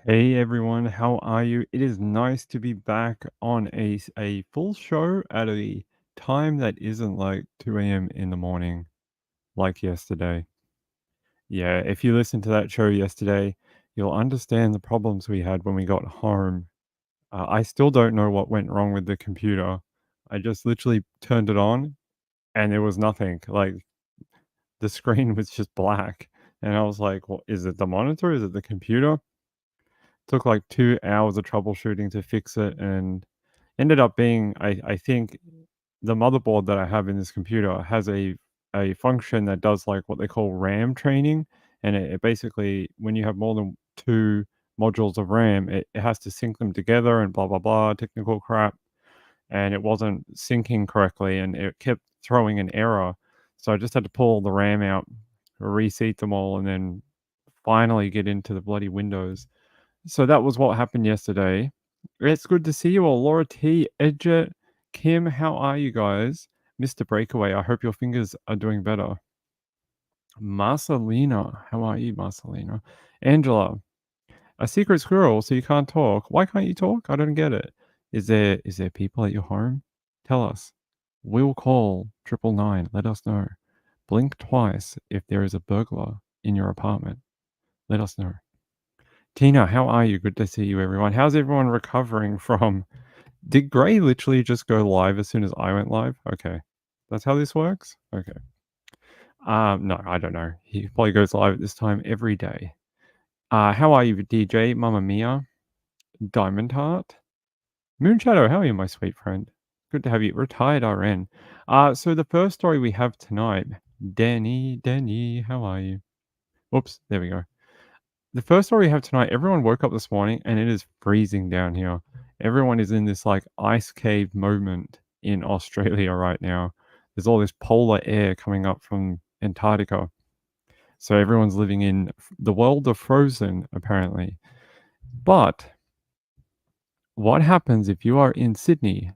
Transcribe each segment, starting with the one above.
Hey everyone, how are you? It is nice to be back on a full show at a time that isn't like 2 a.m. in the morning like yesterday. Yeah, if you listened to that show yesterday, you'll understand the problems we had when we got home. I still don't know what went wrong with the computer. I just literally turned it on and there was nothing. Like the screen was just black. And I was like, well, is it the monitor? Is it the computer? Took like 2 hours of troubleshooting to fix it and ended up being I think the motherboard that I have in this computer has a function that does like what they call RAM training, and it basically when you have more than 2 modules of RAM, it has to sync them together and blah, blah, blah, technical crap, and it wasn't syncing correctly, and it kept throwing an error. So I just had to pull the RAM out, reseat them all, and then finally get into the bloody Windows. So that was what happened yesterday. It's good to see you all. Laura T, Edget, Kim, how are you guys? Mr. Breakaway, I hope your fingers are doing better. Marcelina, how are you, Marcelina? Angela, a secret squirrel, so you can't talk. Why can't you talk? I don't get it. Is there people at your home? Tell us. We'll call 999. Let us know. Blink twice if there is a burglar in your apartment. Let us know. Tina, how are you? Good to see you, everyone. How's everyone recovering from? Did Gray literally just go live as soon as I went live? Okay. That's how this works? Okay. No, I don't know. He probably goes live at this time every day. How are you, DJ? Mamma Mia? Diamond Heart? Moonshadow, how are you, my sweet friend? Good to have you. Retired RN. So the first story we have tonight, Danny, how are you? Oops, there we go. The first story we have tonight, everyone woke up this morning and it is freezing down here. Everyone is in this like ice cave moment in Australia right now. There's all this polar air coming up from Antarctica. So everyone's living in the world of frozen, apparently. But what happens if you are in Sydney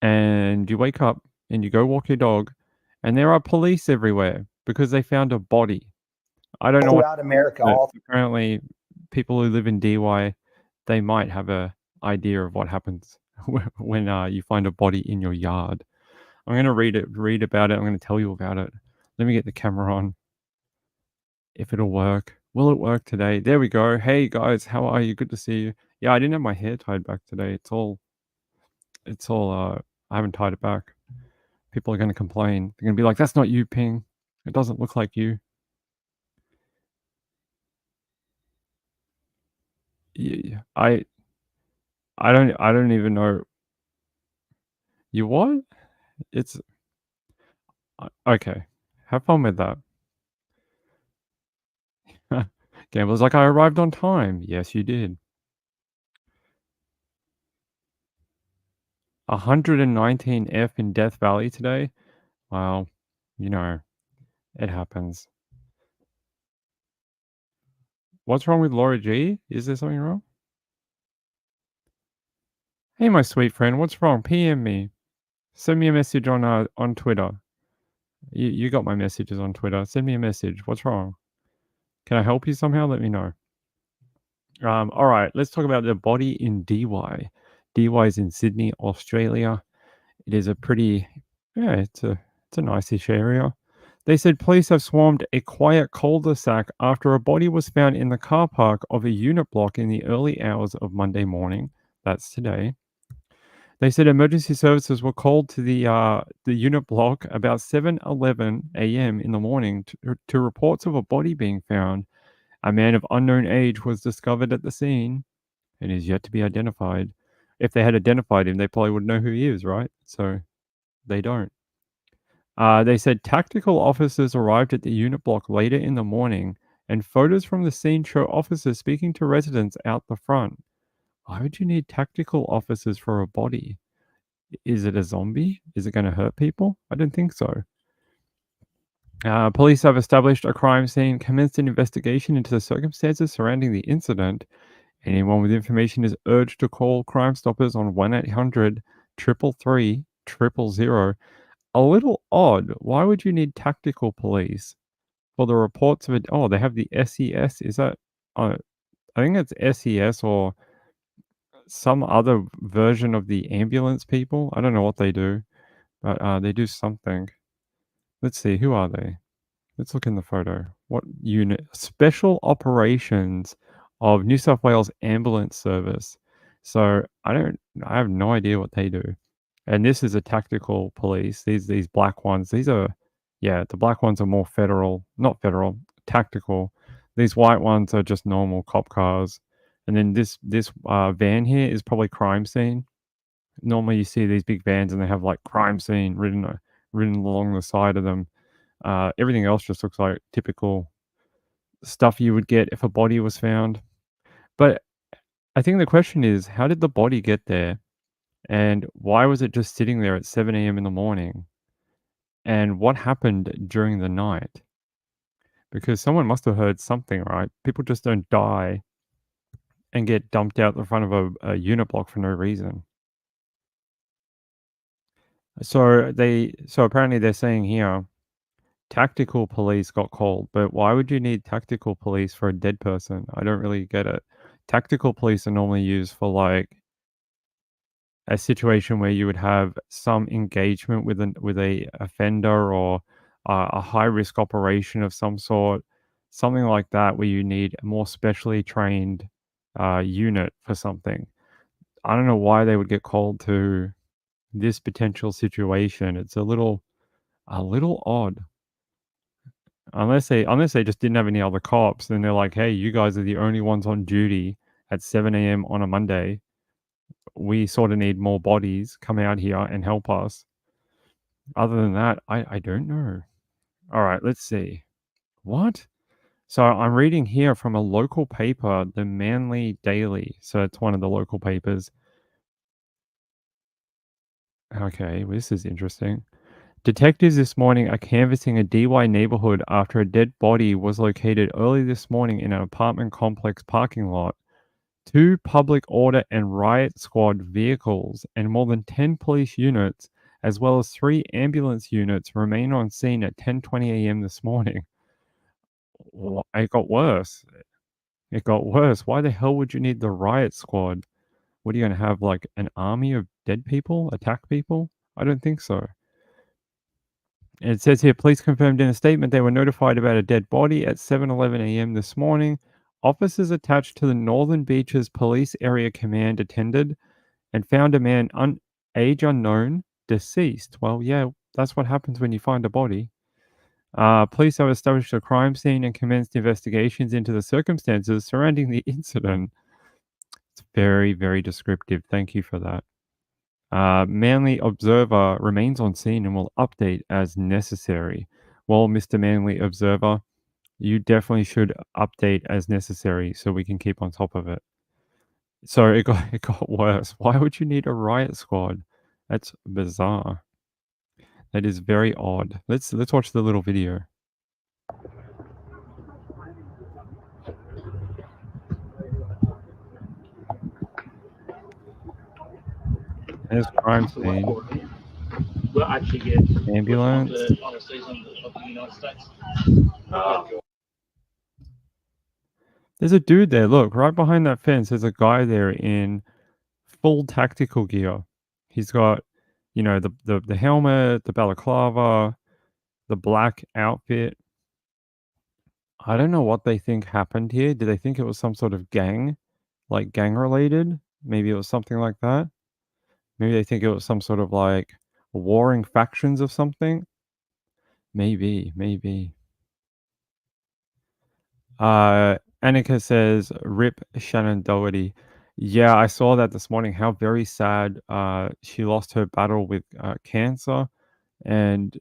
and you wake up and you go walk your dog and there are police everywhere because they found a body? I don't know what Throughout America, but all apparently people who live in DY, they might have a idea of what happens when you find a body in your yard. I'm gonna read about it. I'm gonna tell you about it. Let me get the camera on. If it'll work. Will it work today? There we go. Hey guys, how are you? Good to see you. Yeah, I didn't have my hair tied back today. It's all I haven't tied it back. People are gonna complain. They're gonna be like, that's not you, Ping. It doesn't look like you. Yeah, I don't even know. You what? It's okay. Have fun with that. Gambler's like, I arrived on time. Yes, you did. 119F in Death Valley today. Well, you know, it happens. What's wrong with Laura G? Is there something wrong? Hey, my sweet friend, what's wrong? PM me. Send me a message on Twitter. You got my messages on Twitter. Send me a message. What's wrong? Can I help you somehow? Let me know. All right, let's talk about the body in DY. DY is in Sydney, Australia. It is a pretty, yeah, it's a nice-ish area. They said police have swarmed a quiet cul-de-sac after a body was found in the car park of a unit block in the early hours of Monday morning. That's today. They said emergency services were called to the unit block about 7:11 a.m. in the morning to reports of a body being found. A man of unknown age was discovered at the scene and is yet to be identified. If they had identified him, they probably would know who he is, right? So they don't. They said tactical officers arrived at the unit block later in the morning, and photos from the scene show officers speaking to residents out the front. Why would you need tactical officers for a body? Is it a zombie? Is it going to hurt people? I don't think so. Police have established a crime scene, commenced an investigation into the circumstances surrounding the incident. Anyone with information is urged to call Crime Stoppers on 1-800 333 000. A little odd. Why would you need tactical police for the reports of it? Oh, they have the SES. Is that? I think it's SES or some other version of the ambulance people. I don't know what they do, but, they do something. Let's see, who are they? Let's look in the photo. What unit? Special Operations of New South Wales Ambulance Service. So I have no idea what they do. And this is a tactical police. These black ones. These are yeah, the black ones are more federal, not federal, tactical. These white ones are just normal cop cars. And then this van here is probably crime scene. Normally you see these big vans and they have like crime scene written along the side of them. Everything else just looks like typical stuff you would get if a body was found. But I think the question is, how did the body get there? And why was it just sitting there at 7 a.m. in the morning? And what happened during the night? Because someone must have heard something, right? People just don't die and get dumped out the front of a unit block for no reason. So apparently they're saying here tactical police got called, but why would you need tactical police for a dead person? I don't really get it. Tactical police are normally used for like a situation where you would have some engagement with a offender or a high risk operation of some sort, something like that, where you need a more specially trained unit for something. I don't know why they would get called to this potential situation. It's a little odd. Unless they just didn't have any other cops, then they're like, "Hey, you guys are the only ones on duty at 7 a.m. on a Monday. We sorta need more bodies. Come out here and help us." Other than that, I don't know. Alright, let's see. What? So I'm reading here from a local paper, the Manly Daily. So it's one of the local papers. Okay, well, this is interesting. Detectives this morning are canvassing a DY neighborhood after a dead body was located early this morning in an apartment complex parking lot. Two public order and riot squad vehicles and more than 10 police units, as well as 3 ambulance units, remain on scene at 10:20 a.m. this morning. It got worse. It got worse. Why the hell would you need the riot squad? What are you going to have, like an army of dead people attack people? I don't think so. And it says here, police confirmed in a statement they were notified about a dead body at 7:11 a.m. this morning. Officers attached to the Northern Beaches Police Area Command attended and found a man age unknown, deceased. Well, yeah, that's what happens when you find a body. Police have established a crime scene and commenced investigations into the circumstances surrounding the incident. It's very, very descriptive. Thank you for that. Manly Observer remains on scene and will update as necessary. Well, Mr. Manly Observer, you definitely should update as necessary so we can keep on top of it. So it got worse. Why would you need a riot squad? That's bizarre. That is very odd. Let's watch the little video. There's crime scene. Will actually get Ambulance. on the final season of the United States. There's a dude there. Look, right behind that fence, there's a guy there in full tactical gear. He's got, the helmet, the balaclava, the black outfit. I don't know what they think happened here. Do they think it was some sort of gang, like gang related? Maybe it was something like that. Maybe they think it was some sort of like warring factions of something. Maybe, maybe. Annika says, "Rip Shannon Doherty." Yeah, I saw that this morning. How very sad. She lost her battle with cancer, and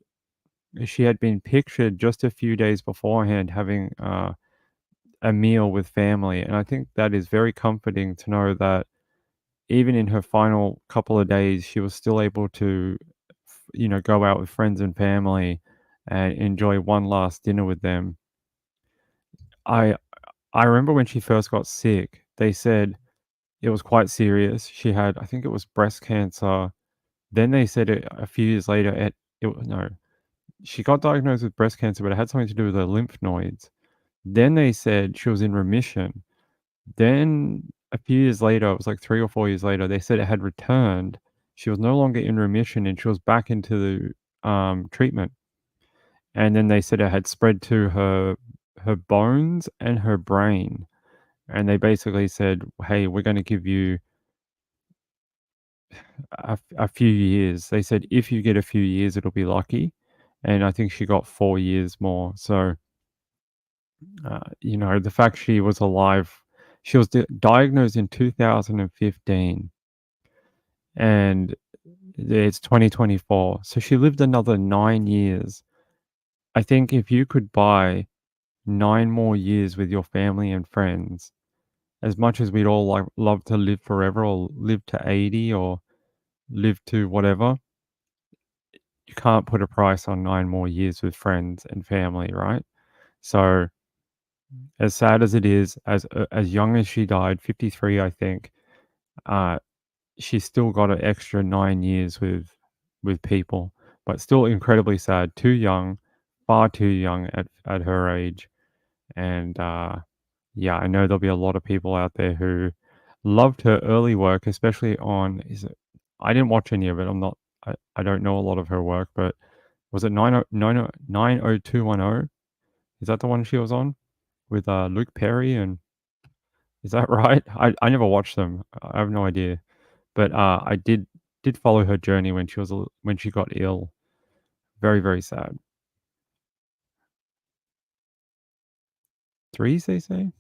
she had been pictured just a few days beforehand having a meal with family, and I think that is very comforting to know that even in her final couple of days, she was still able to, go out with friends and family and enjoy one last dinner with them. I I remember when she first got sick, they said it was quite serious. She had, I think it was breast cancer. Then they said a few years later, no, she got diagnosed with breast cancer, but it had something to do with her lymph nodes. Then they said she was in remission. Then a few years later, it was like 3 or 4 years later, they said it had returned. She was no longer in remission and she was back into the, treatment. And then they said it had spread to her bones and her brain. And they basically said, "Hey, we're gonna give you a few years." They said, "If you get a few years, it'll be lucky." And I think she got 4 years more. So, the fact she was alive, she was diagnosed in 2015 and it's 2024. So she lived another 9 years. I think if you could buy 9 more years with your family and friends, as much as we'd all like love to live forever or live to 80 or live to whatever, you can't put a price on 9 more years with friends and family, right? So, as sad as it is, as young as she died, 53, I think, uh, she's still got an extra 9 years with people, but still incredibly sad. Too young, far too young at her age, and, yeah, I know there'll be a lot of people out there who loved her early work, especially on is it I didn't watch any of it, I don't know a lot of her work, but was it 90210? Is that the one she was on with, Luke Perry, and is that right? I never watched them. I have no idea, but, I did follow her journey when she was when she got ill. Very, very sad. 3s, they say?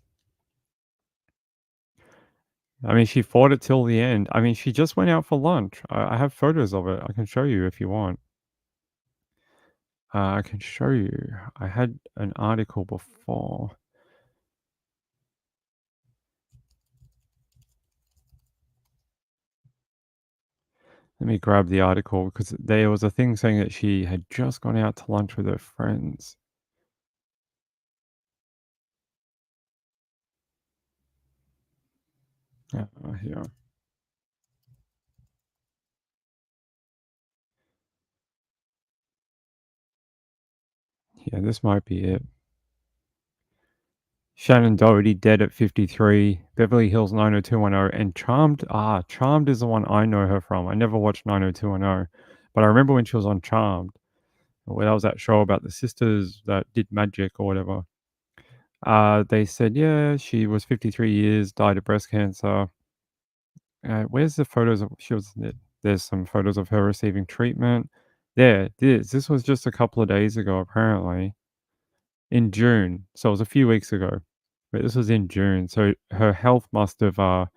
I mean, she fought it till the end. I mean, she just went out for lunch. I have photos of it. I can show you if you want. I can show you. I had an article before. Let me grab the article because there was a thing saying that she had just gone out to lunch with her friends. Here. Yeah, this might be it. Shannon Doherty dead at 53, Beverly Hills 90210, and Charmed. Charmed is the one I know her from. I never watched 90210, but I remember when she was on Charmed. Well, that was that show about the sisters that did magic or whatever. They said, yeah, she was 53 years, died of breast cancer. Where's the photos of she was there's some photos of her receiving treatment. There, this was just a couple of days ago, apparently, in June. So it was a few weeks ago, but this was in June. So her health must have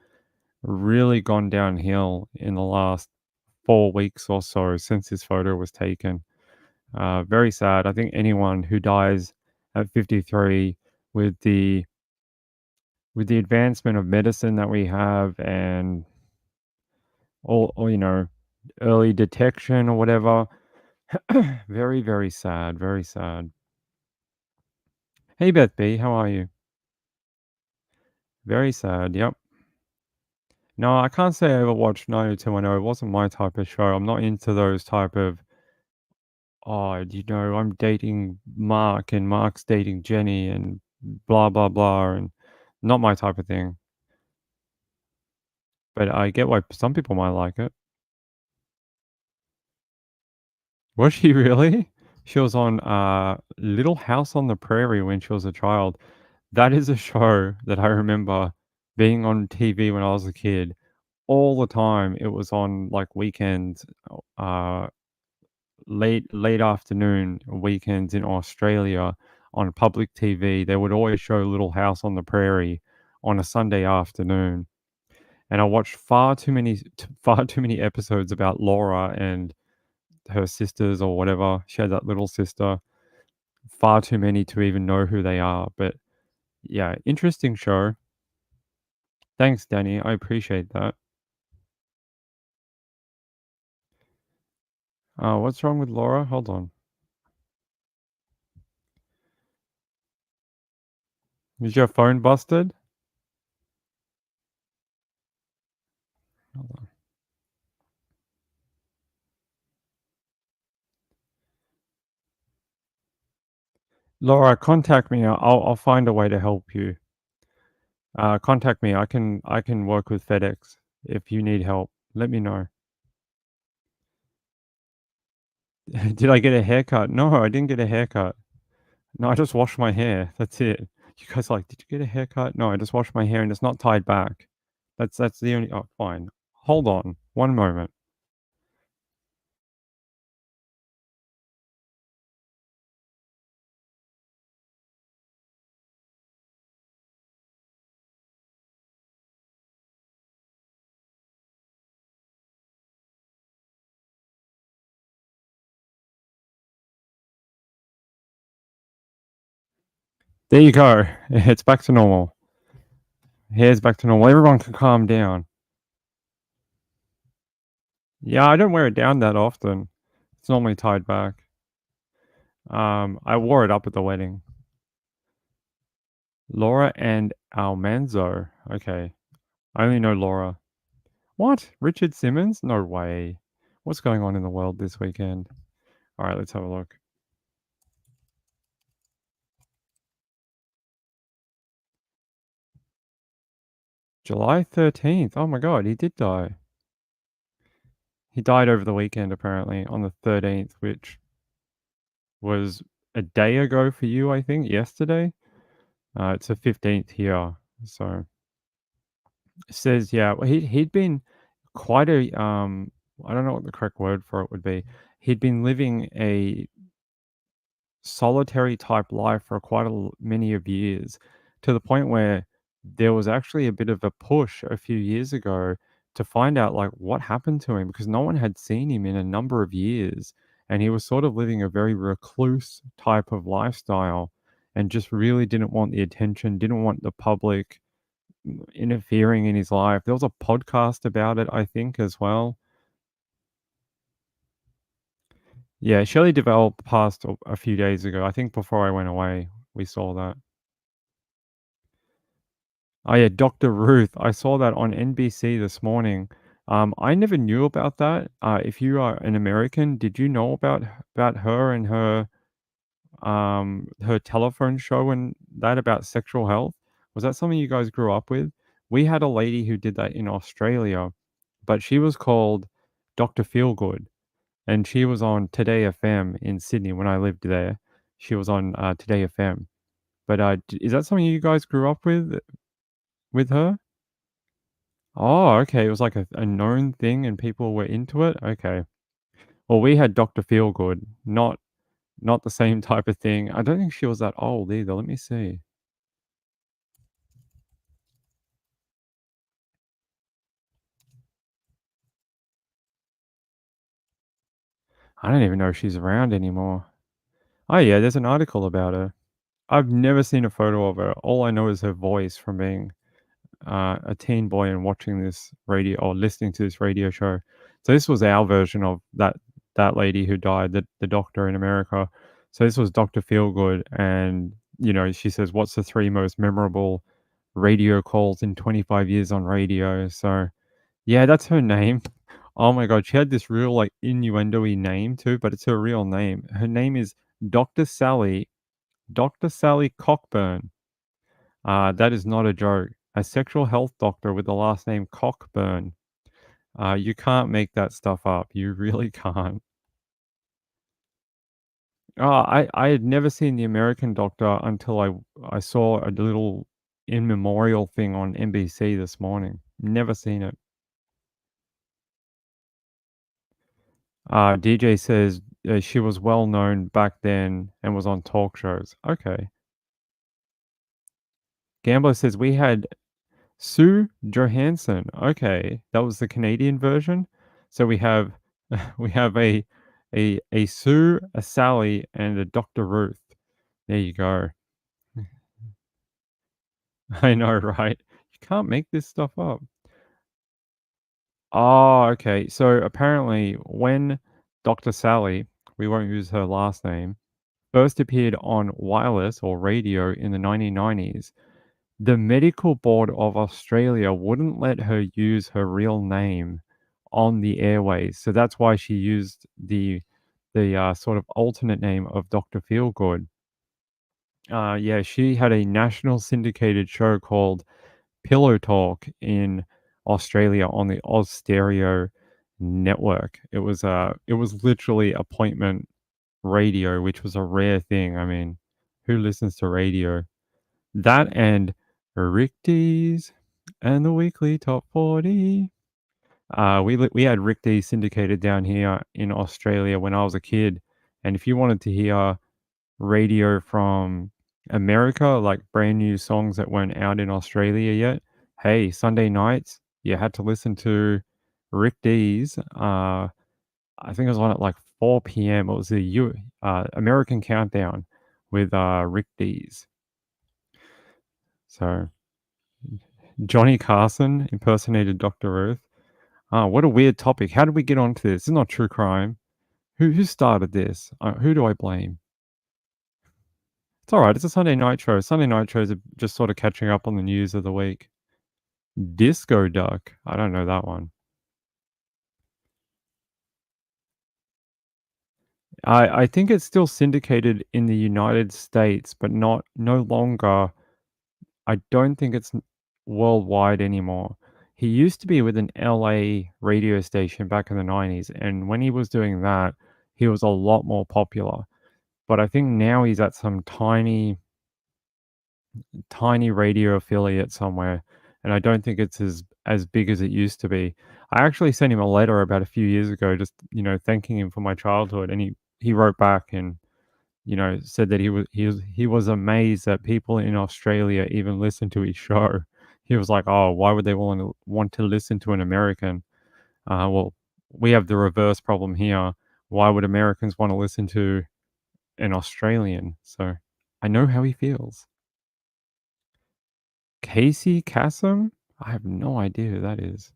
really gone downhill in the last 4 weeks or so since this photo was taken. Very sad. I think anyone who dies at 53 with the advancement of medicine that we have and all early detection or whatever, very, very sad, very sad. Hey, Beth B, how are you? Very sad, yep. No, I can't say I ever watched 90210. It wasn't my type of show. I'm not into those type of, "Oh, I'm dating Mark and Mark's dating Jenny and blah, blah, blah," and not my type of thing. But I get why some people might like it. Was she really? She was on, Little House on the Prairie when she was a child. That is a show that I remember being on TV when I was a kid all the time. It was on, like, weekends, uh, late afternoon weekends in Australia on public TV. They would always show Little House on the Prairie on a Sunday afternoon, and I watched far too many episodes about Laura and her sisters or whatever. She had that little sister. Far too many to even know who they are, but yeah, interesting show. Thanks, Danny. I appreciate that. What's wrong with Laura? Hold on. Is your phone busted? Hold on. Laura, contact me. I'll find a way to help you. Contact me. I can work with FedEx. If you need help, let me know. Did I get a haircut? No, I didn't get a haircut. No, I just washed my hair. That's it. You guys are like, "Did you get a haircut?" No, I just washed my hair and it's not tied back. That's the only oh, fine. Hold on. One moment. There you go. It's back to normal. Hair's back to normal. Everyone can calm down. Yeah, I don't wear it down that often. It's normally tied back. I wore it up at the wedding. Laura and Almanzo. Okay. I only know Laura. What? Richard Simmons? No way. What's going on in the world this weekend? All right, let's have a look. July 13th. Oh my god, he did die. He died over the weekend, apparently, on the 13th, which was a day ago for you, I think, yesterday. It's the 15th here. So it says, yeah, well, he'd been quite a, I don't know what the correct word for it would be. He'd been living a solitary type life for quite many of years, to the point where there was actually a bit of a push a few years ago to find out like what happened to him, because no one had seen him in a number of years, and he was sort of living a very recluse type of lifestyle and just really didn't want the attention, didn't want the public interfering in his life. There was a podcast about it, I think, as well. Yeah, Shelley Duvall passed a few days ago. I think before I went away, we saw that. Oh yeah, Dr. Ruth. I saw that on NBC this morning. I never knew about that. If you are an American, did you know about her and her telephone show and that about sexual health? Was that something you guys grew up with? We had a lady who did that in Australia, but she was called Dr. Feelgood, and she was on Today FM in Sydney when I lived there. She was on Today FM. But is that something you guys grew up with her? Oh, okay. It was like a known thing and people were into it? Okay. Well, we had Dr. Feelgood, not the same type of thing. I don't think she was that old either. Let me see. I don't even know if she's around anymore. Oh, yeah, there's an article about her. I've never seen a photo of her. All I know is her voice from being a teen boy and watching this radio or listening to this radio show. So this was our version of that lady who died, the doctor in America. So this was Dr. Feelgood, and she says, "What's the three most memorable radio calls in 25 years on radio?" So yeah, that's her name. Oh my god, she had this real like innuendo-y name too, but it's her real name. Her name is Dr. Sally Cockburn. That is not a joke. A sexual health doctor with the last name Cockburn. You can't make that stuff up. You really can't. I had never seen The American Doctor until I saw a little in memorial thing on NBC this morning. Never seen it. DJ says she was well known back then and was on talk shows. Okay. Gambler says we had Sue Johansson. Okay, that was the Canadian version. So we have we have a Sue, a Sally, and a Dr. Ruth. There you go. I know, right? You can't make this stuff up. Oh, okay. So apparently, when Dr. Sally, we won't use her last name, first appeared on wireless or radio in the 1990s, the Medical Board of Australia wouldn't let her use her real name on the airways, so that's why she used the sort of alternate name of Dr. Feelgood. Yeah, she had a national syndicated show called Pillow Talk in Australia on the Oz Stereo network. It was literally appointment radio, which was a rare thing. I mean, who listens to radio? That and Rick D's and the weekly top 40. We had Rick D syndicated down here in Australia when I was a kid, and if you wanted to hear radio from America, like brand new songs that weren't out in Australia yet, hey, Sunday nights you had to listen to Rick D's. I think it was on at like 4 p.m. It was the American Countdown with Rick D's. So Johnny Carson impersonated Dr. Ruth. What a weird topic. How did we get onto this? It's not true crime. Who started this? Who do I blame? It's all right. It's a Sunday night show. Sunday night shows are just sort of catching up on the news of the week. Disco Duck. I don't know that one. I think it's still syndicated in the United States, but no longer. I don't think it's worldwide anymore. He used to be with an LA radio station back in the 90s, and when he was doing that, he was a lot more popular. But I think now he's at some tiny radio affiliate somewhere, and I don't think it's as big as it used to be. I actually sent him a letter about a few years ago, just thanking him for my childhood, and he wrote back and said that he was amazed that people in Australia even listen to his show. He was like, "Oh, why would they want to listen to an American? Well, we have the reverse problem here. Why would Americans want to listen to an Australian?" So I know how he feels. Casey Kasem? I have no idea who that is.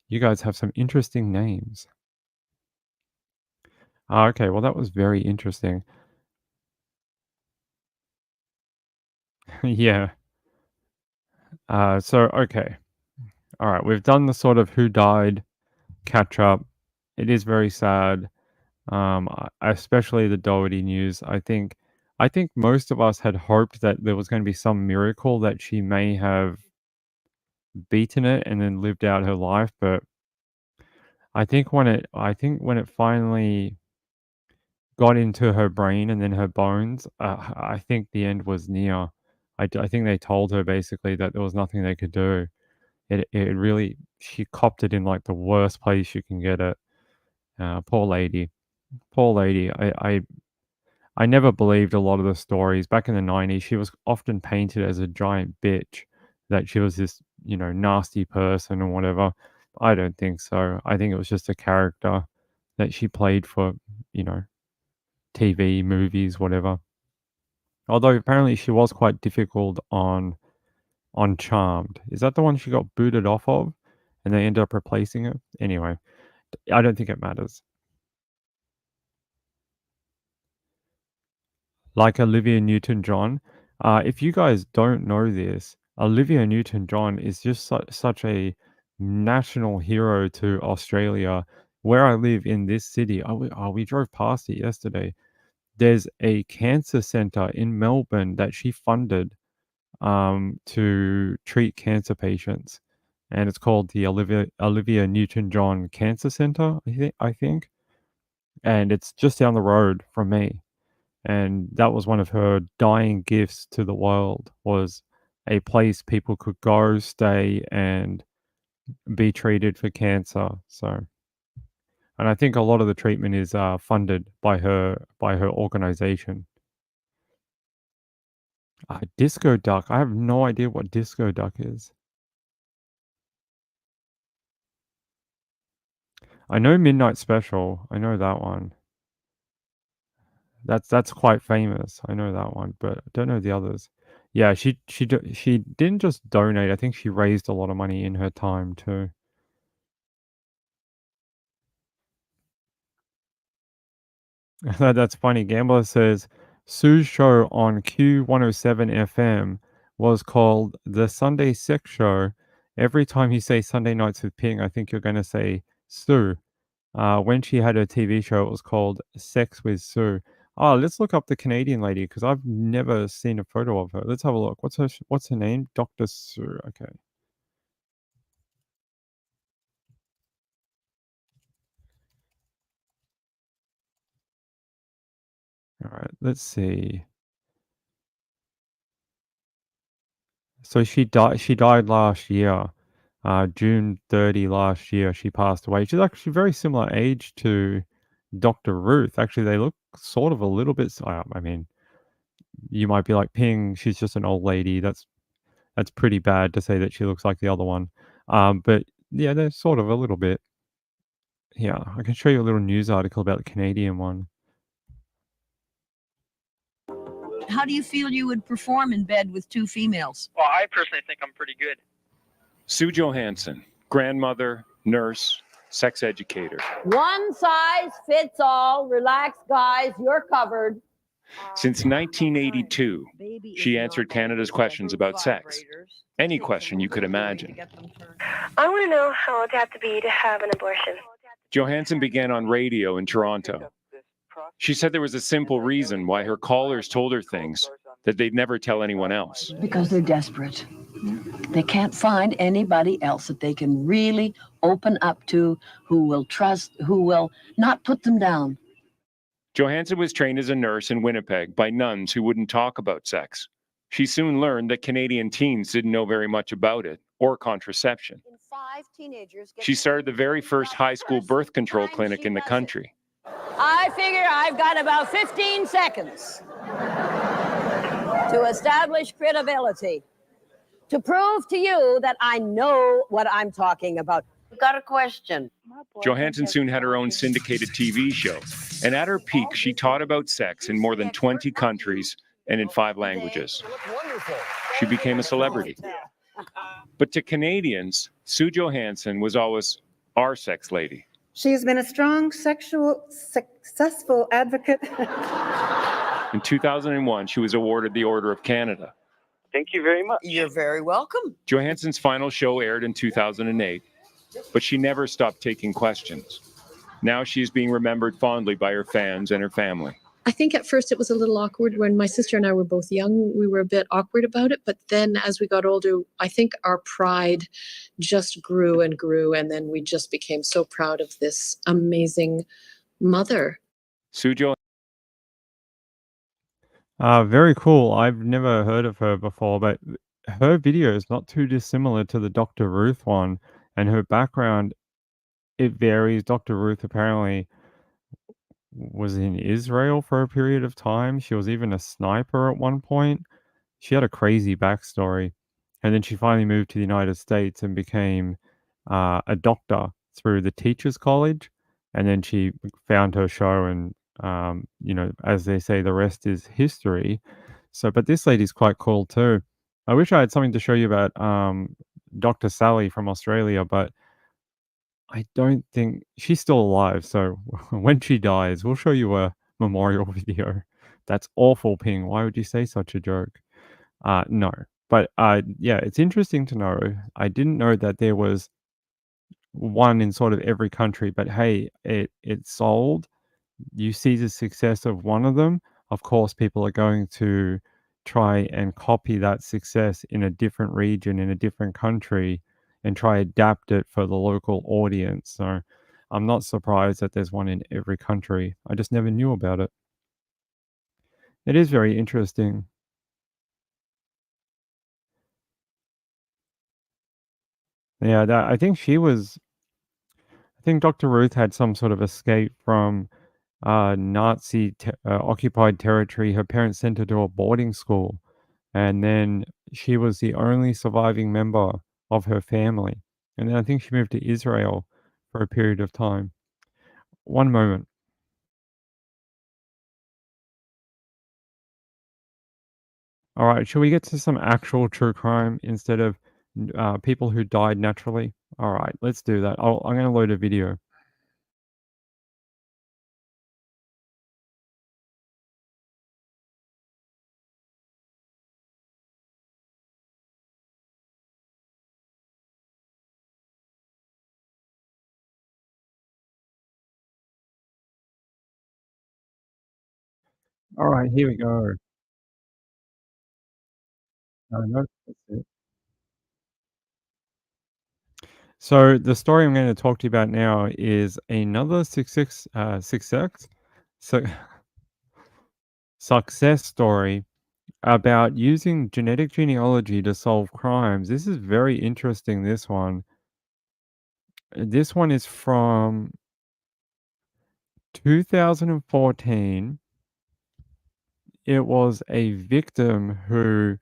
You guys have some interesting names. Okay, well, that was very interesting. Yeah. Okay. All right. We've done the sort of who died catch up. It is very sad. Especially the Doherty news. I think most of us had hoped that there was going to be some miracle that she may have beaten it and then lived out her life, but I think when it finally got into her brain and then her bones, I think the end was near. I think they told her basically that there was nothing they could do. It really she copped it in like the worst place you can get it. Poor lady, poor lady. I never believed a lot of the stories back in the 90s. She was often painted as a giant bitch, that she was this nasty person or whatever. I don't think so. I think it was just a character that she played for you know TV, movies, whatever. Although apparently she was quite difficult on Charmed. Is that the one she got booted off of and they ended up replacing it? Anyway, I don't think it matters. Like Olivia Newton-John, if you guys don't know this, Olivia Newton-John is just such a national hero to Australia. Where I live in this city, we drove past it yesterday. There's a cancer center in Melbourne that she funded to treat cancer patients, and it's called the Olivia Newton-John Cancer Center, I think, and it's just down the road from me. And that was one of her dying gifts to the world, was a place people could go, stay, and be treated for cancer. So, and I think a lot of the treatment is funded by her organization. Disco Duck. I have no idea what Disco Duck is. I know Midnight Special. I know that one. That's quite famous. I know that one, but I don't know the others. Yeah, she didn't just donate. I think she raised a lot of money in her time too. That's funny. Gambler says Sue's show on Q107 FM was called The Sunday Sex Show. Every time you say Sunday Nights with Ping, I think you're going to say Sue. When she had her TV show, it was called Sex with Sue. Oh, let's look up the Canadian lady because I've never seen a photo of her. Let's have a look. What's her name? Dr. Sue. Okay. All right, let's see. So she died last year. June 30 last year, she passed away. She's actually very similar age to Dr. Ruth. Actually, they look sort of a little bit I mean, you might be like, "Ping, she's just an old lady." That's pretty bad to say that she looks like the other one. But yeah, they're sort of a little bit. Yeah, I can show you a little news article about the Canadian one. How do you feel you would perform in bed with two females? Well, I personally think I'm pretty good. Sue Johansson, grandmother, nurse, sex educator. One size fits all. Relax, guys. You're covered. Since 1982, she answered Canada's questions about sex. Any question you could imagine. I want to know how it'd have to be to have an abortion. Johansson began on radio in Toronto. She said there was a simple reason why her callers told her things that they'd never tell anyone else. Because they're desperate. They can't find anybody else that they can really open up to, who will trust, who will not put them down. Johansson was trained as a nurse in Winnipeg by nuns who wouldn't talk about sex. She soon learned that Canadian teens didn't know very much about it or contraception. She started the very first high school birth control clinic in the country. I figure I've got about 15 seconds to establish credibility, to prove to you that I know what I'm talking about. I've got a question. Johansson soon had her own syndicated TV show, and at her peak, she taught about sex in more than 20 countries and in 5 languages. She became a celebrity. But to Canadians, Sue Johansson was always our sex lady. She has been a strong, successful advocate. In 2001, she was awarded the Order of Canada. Thank you very much. You're very welcome. Johansson's final show aired in 2008, but she never stopped taking questions. Now she is being remembered fondly by her fans and her family. I think at first it was a little awkward when my sister and I were both young. We were a bit awkward about it. But then as we got older, I think our pride just grew and grew. And then we just became so proud of this amazing mother. Sue Jo. Very cool. I've never heard of her before, but her video is not too dissimilar to the Dr. Ruth one, and her background, it varies. Dr. Ruth apparently was in Israel for a period of time. She was even a sniper at one point. She had a crazy backstory, and then she finally moved to the United States and became a doctor through the Teachers College, and then she found her show, and as they say, the rest is history. So, but this lady's quite cool too. I wish I had something to show you about Dr. Sally from Australia, but I don't think she's still alive. So when she dies, we'll show you a memorial video. That's awful, Ping. Why would you say such a joke? No. But yeah, it's interesting to know. I didn't know that there was one in sort of every country, but hey, it sold. You see the success of one of them, of course, people are going to try and copy that success in a different region, in a different country, and try adapt it for the local audience. So I'm not surprised that there's one in every country. I just never knew about it. It is very interesting. Yeah, I think I think Dr. Ruth had some sort of escape from Nazi occupied territory. Her parents sent her to a boarding school, and then she was the only surviving member of her family. And then I think she moved to Israel for a period of time. One moment. All right, shall we get to some actual true crime instead of people who died naturally? All right, let's do that. I'm going to load a video. All right, here we go. No, that's it. So the story I'm going to talk to you about now is another success. So success story about using genetic genealogy to solve crimes. This is very interesting, this one. This one is from 2014. It was a victim who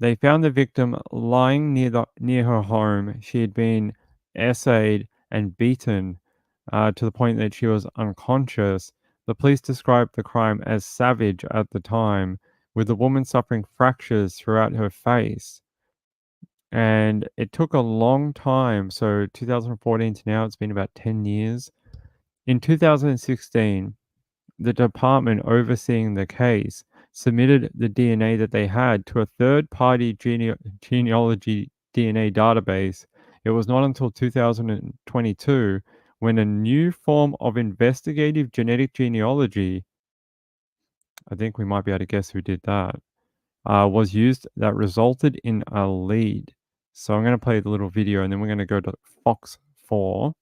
they found the victim lying near her home. She had been essayed and beaten to the point that she was unconscious. The police described the crime as savage at the time, with the woman suffering fractures throughout her face. And it took a long time. So 2014 to now, it's been about 10 years. In 2016, the department overseeing the case submitted the DNA that they had to a third-party genealogy DNA database. It was not until 2022 when a new form of investigative genetic genealogy, I think we might be able to guess who did that, was used that resulted in a lead. So I'm going to play the little video and then we're going to go to Fox 4.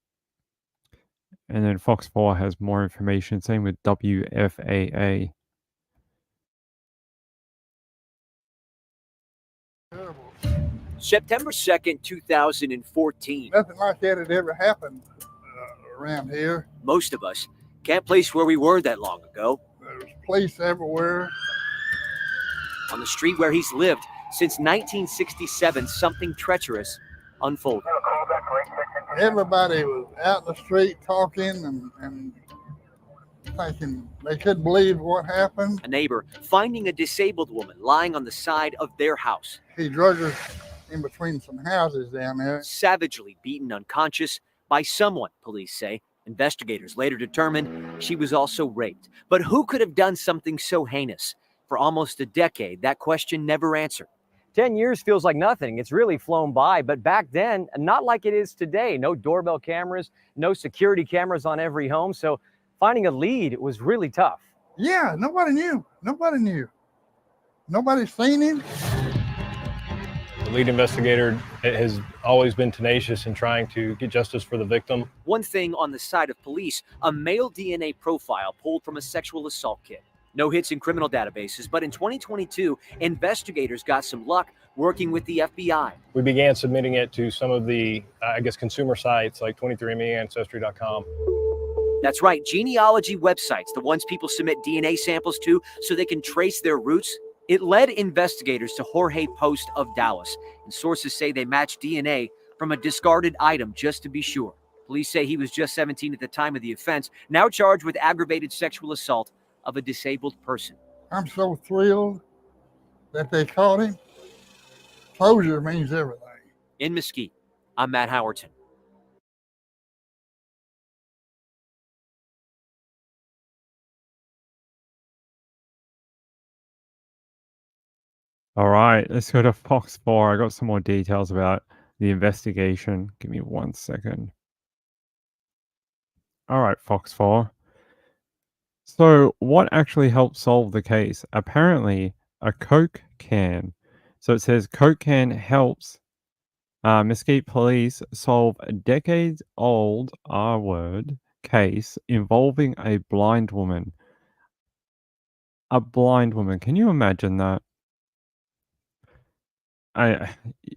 And then Fox 4 has more information. Same with WFAA. September 2nd, 2014. Nothing like that had ever happened around here. Most of us can't place where we were that long ago. There was police everywhere. On the street where he's lived since 1967, something treacherous unfolded. Everybody was out in the street talking and thinking they couldn't believe what happened. A neighbor finding a disabled woman lying on the side of their house. He drug her in between some houses down there. Savagely beaten unconscious by someone, police say. Investigators later determined she was also raped. But who could have done something so heinous? For almost a decade, that question never answered. 10 years feels like nothing. It's really flown by. But back then, not like it is today. No doorbell cameras, no security cameras on every home. So finding a lead was really tough. Yeah, nobody knew. Nobody knew. Nobody's seen him. The lead investigator has always been tenacious in trying to get justice for the victim. One thing on the side of police, a male DNA profile pulled from a sexual assault kit. No hits in criminal databases, but in 2022, investigators got some luck working with the FBI. We began submitting it to some of the, consumer sites like 23andMe, Ancestry.com. That's right, genealogy websites, the ones people submit DNA samples to so they can trace their roots. It led investigators to Jorge Post of Dallas, and sources say they matched DNA from a discarded item just to be sure. Police say he was just 17 at the time of the offense, now charged with aggravated sexual assault of a disabled person. I'm so thrilled that they caught him. Closure means everything. In Mesquite, I'm Matt Howton. All right, let's go to Fox 4. I got some more details about the investigation. Give me 1 second. All right, Fox 4. So what actually helped solve the case? Apparently, a Coke can. So it says Coke can helps Mesquite police solve a decades-old R-word case involving a blind woman. A blind woman. Can you imagine that?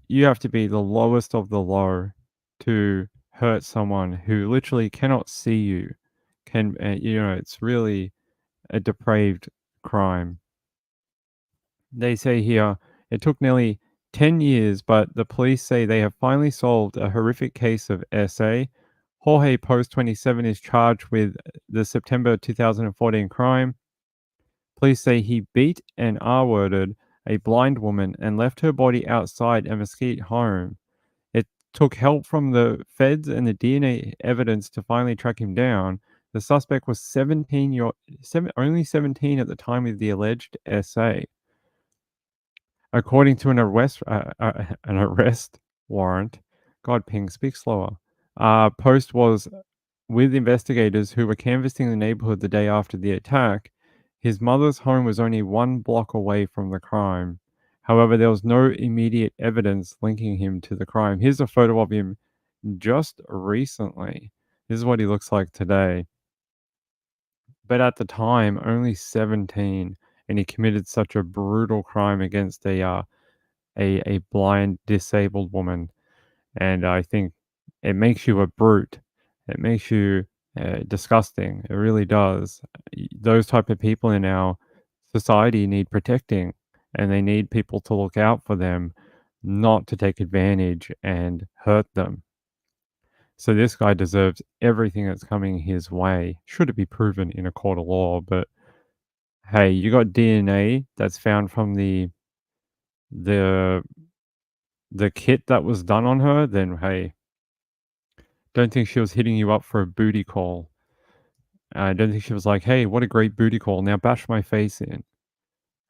You have to be the lowest of the low to hurt someone who literally cannot see you. It's really a depraved crime. They say here it took nearly 10 years, but the police say they have finally solved a horrific case of SA. Jorge Post 27 is charged with the September 2014 crime. Police say he beat and R-worded a blind woman and left her body outside a Mesquite home. It took help from the feds and the DNA evidence to finally track him down. The suspect was only 17 at the time of the alleged SA. According to an arrest warrant, God, Ping, speak slower. Post was with investigators who were canvassing the neighborhood the day after the attack. His mother's home was only 1 block away from the crime. However, there was no immediate evidence linking him to the crime. Here's a photo of him just recently. This is what he looks like today. but at the time only 17, and he committed such a brutal crime against a blind, disabled woman. And I think it makes you a brute. It makes you disgusting. It really does. Those type of people in our society need protecting, and they need people to look out for them, not to take advantage and hurt them. So this guy deserves everything that's coming his way. Should it be proven in a court of law? But hey, you got DNA that's found from the the kit that was done on her, then hey, don't think she was hitting you up for a booty call. I don't think she was like, "Hey, what a great booty call. Now bash my face in."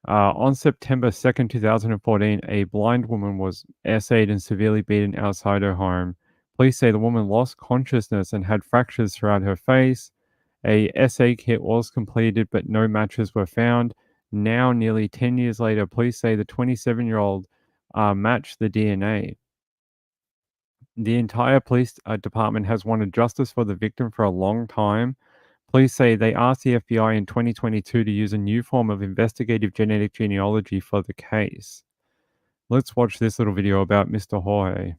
On September 2nd, 2014, a blind woman was essayed and severely beaten outside her home. Police say the woman lost consciousness and had fractures throughout her face. A SA kit was completed, but no matches were found. Now, nearly 10 years later, police say the 27-year-old matched the DNA. The entire police department has wanted justice for the victim for a long time. Police say they asked the FBI in 2022 to use a new form of investigative genetic genealogy for the case. Let's watch this little video about Mr. Jorge.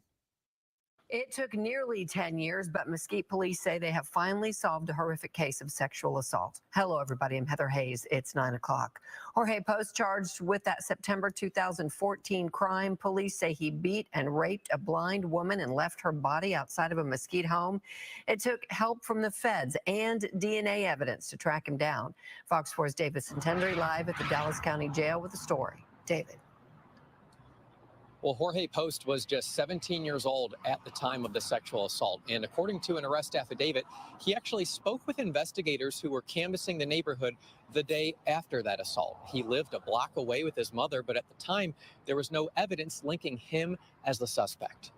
It took nearly 10 years, but Mesquite police say they have finally solved a horrific case of sexual assault. Hello, everybody. I'm Heather Hayes. It's 9 o'clock. Jorge Post charged with that September 2014 crime. Police say he beat and raped a blind woman and left her body outside of a Mesquite home. It took help from the feds and DNA evidence to track him down. Fox 4's David Santendry live at the Dallas County Jail with the story. David. Well, Jorge Post was just 17 years old at the time of the sexual assault. And according to an arrest affidavit, he actually spoke with investigators who were canvassing the neighborhood the day after that assault. He lived a block away with his mother, but at the time, there was no evidence linking him as the suspect.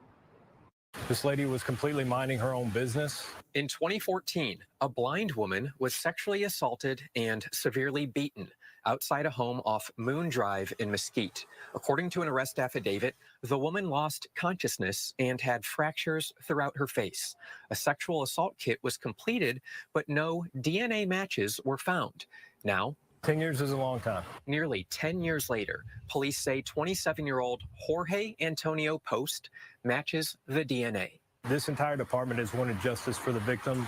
This lady was completely minding her own business. In 2014, a blind woman was sexually assaulted and severely beaten outside a home off Moon Drive in Mesquite. According to an arrest affidavit, the woman lost consciousness and had fractures throughout her face. A sexual assault kit was completed, but no DNA matches were found. Now, 10 years is a long time. Nearly 10 years later, police say 27-year-old Jorge Antonio Post matches the DNA. This entire department has wanted justice for the victim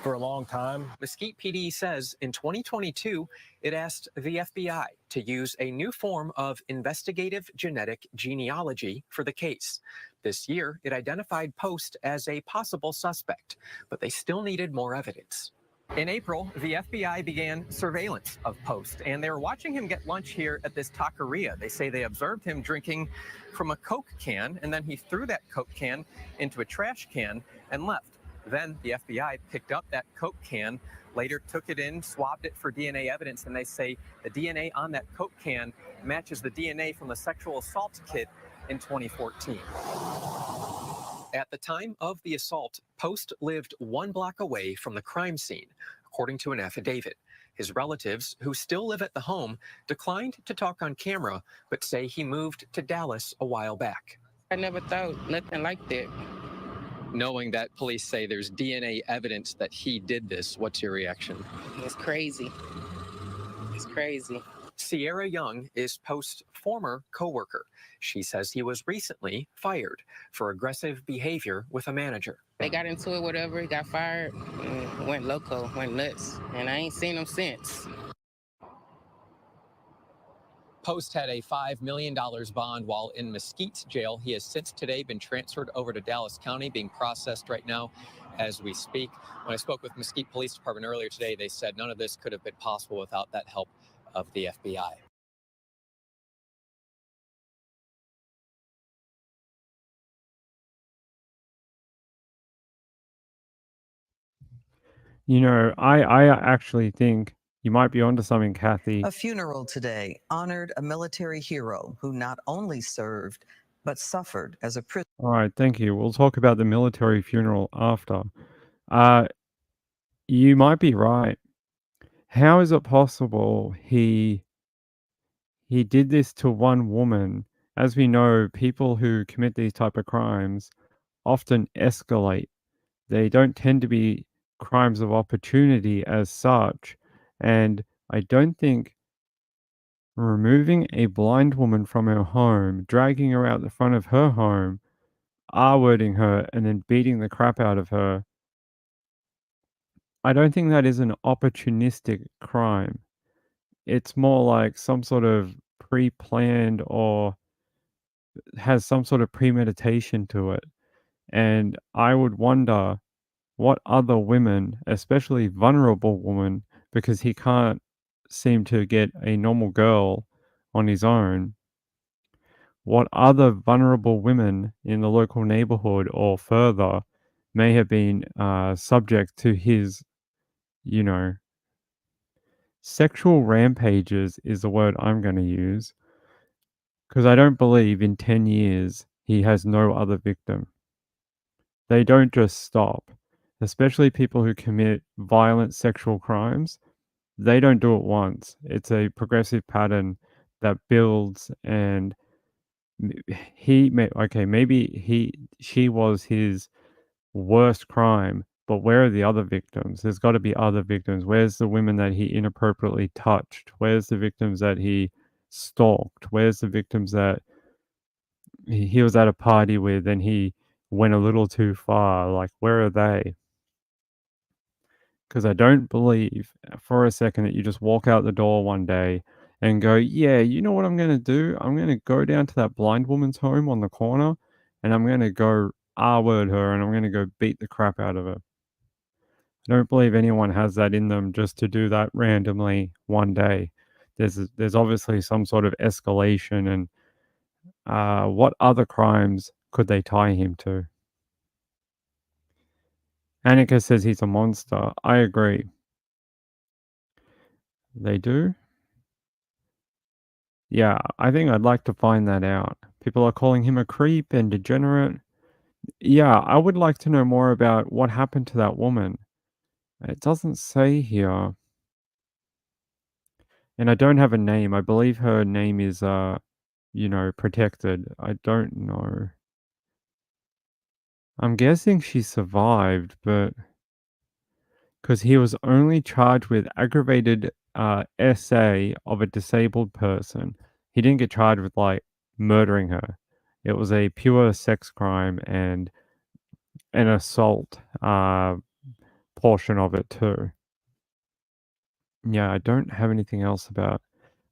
for a long time. Mesquite PD says in 2022, it asked the FBI to use a new form of investigative genetic genealogy for the case. This year, it identified Post as a possible suspect, but they still needed more evidence. In April, the FBI began surveillance of Post, and they were watching him get lunch here at this taqueria. They say they observed him drinking from a Coke can, and then he threw that Coke can into a trash can and left. Then the FBI picked up that Coke can, later took it in, swabbed it for DNA evidence, and they say the DNA on that Coke can matches the DNA from the sexual assault kit in 2014. At the time of the assault, Post lived 1 block away from the crime scene, according to an affidavit. His relatives, who still live at the home, declined to talk on camera, but say he moved to Dallas a while back. I never thought nothing like that. Knowing that police say there's DNA evidence that he did this, what's your reaction? It's crazy. It's crazy. Sierra Young is Post's former coworker. She says he was recently fired for aggressive behavior with a manager. They got into it, whatever, he got fired, and went loco, went nuts, and I ain't seen him since. Post had a $5 million bond while in Mesquite jail. He has since today been transferred over to Dallas County, being processed right now as we speak. When I spoke with Mesquite Police Department earlier today, they said none of this could have been possible without that help of the FBI. You know, I actually think you might be onto something, Kathy. A funeral today honored a military hero who not only served, but suffered as a prisoner. All right, thank you. We'll talk about the military funeral after. You might be right. How is it possible he did this to one woman? As we know, people who commit these type of crimes often escalate. They don't tend to be crimes of opportunity as such, And I don't think removing a blind woman from her home, dragging her out the front of her home, R-wording her, and then beating the crap out of her, I don't think that is an opportunistic crime. It's more like some sort of pre-planned or has some sort of premeditation to it. And I would wonder what other women, especially vulnerable women, because he can't seem to get a normal girl on his own, what other vulnerable women in the local neighborhood or further may have been subject to his, you know, sexual rampages is the word I'm going to use, because I don't believe in 10 years he has no other victim. They don't just stop, especially people who commit violent sexual crimes. They don't do it once. It's a progressive pattern that builds, and maybe she was his worst crime, but where are the other victims? There's got to be other victims. Where's the women that he inappropriately touched? Where's the victims that he stalked? Where's the victims that he was at a party with and he went a little too far? Like, where are they? Because I don't believe for a second that you just walk out the door one day and go, yeah, you know what I'm going to do? I'm going to go down to that blind woman's home on the corner and I'm going to go R-word her and I'm going to go beat the crap out of her. I don't believe anyone has that in them just to do that randomly one day. There's obviously some sort of escalation, and what other crimes could they tie him to? Annika says he's a monster. I agree. They do? Yeah, I think I'd like to find that out. People are calling him a creep and degenerate. Yeah, I would like to know more about what happened to that woman. It doesn't say here. And I don't have a name. I believe her name is, protected. I don't know. I'm guessing she survived, but because he was only charged with aggravated SA of a disabled person. He didn't get charged with, like, murdering her. It was a pure sex crime and an assault portion of it too. Yeah, I don't have anything else about.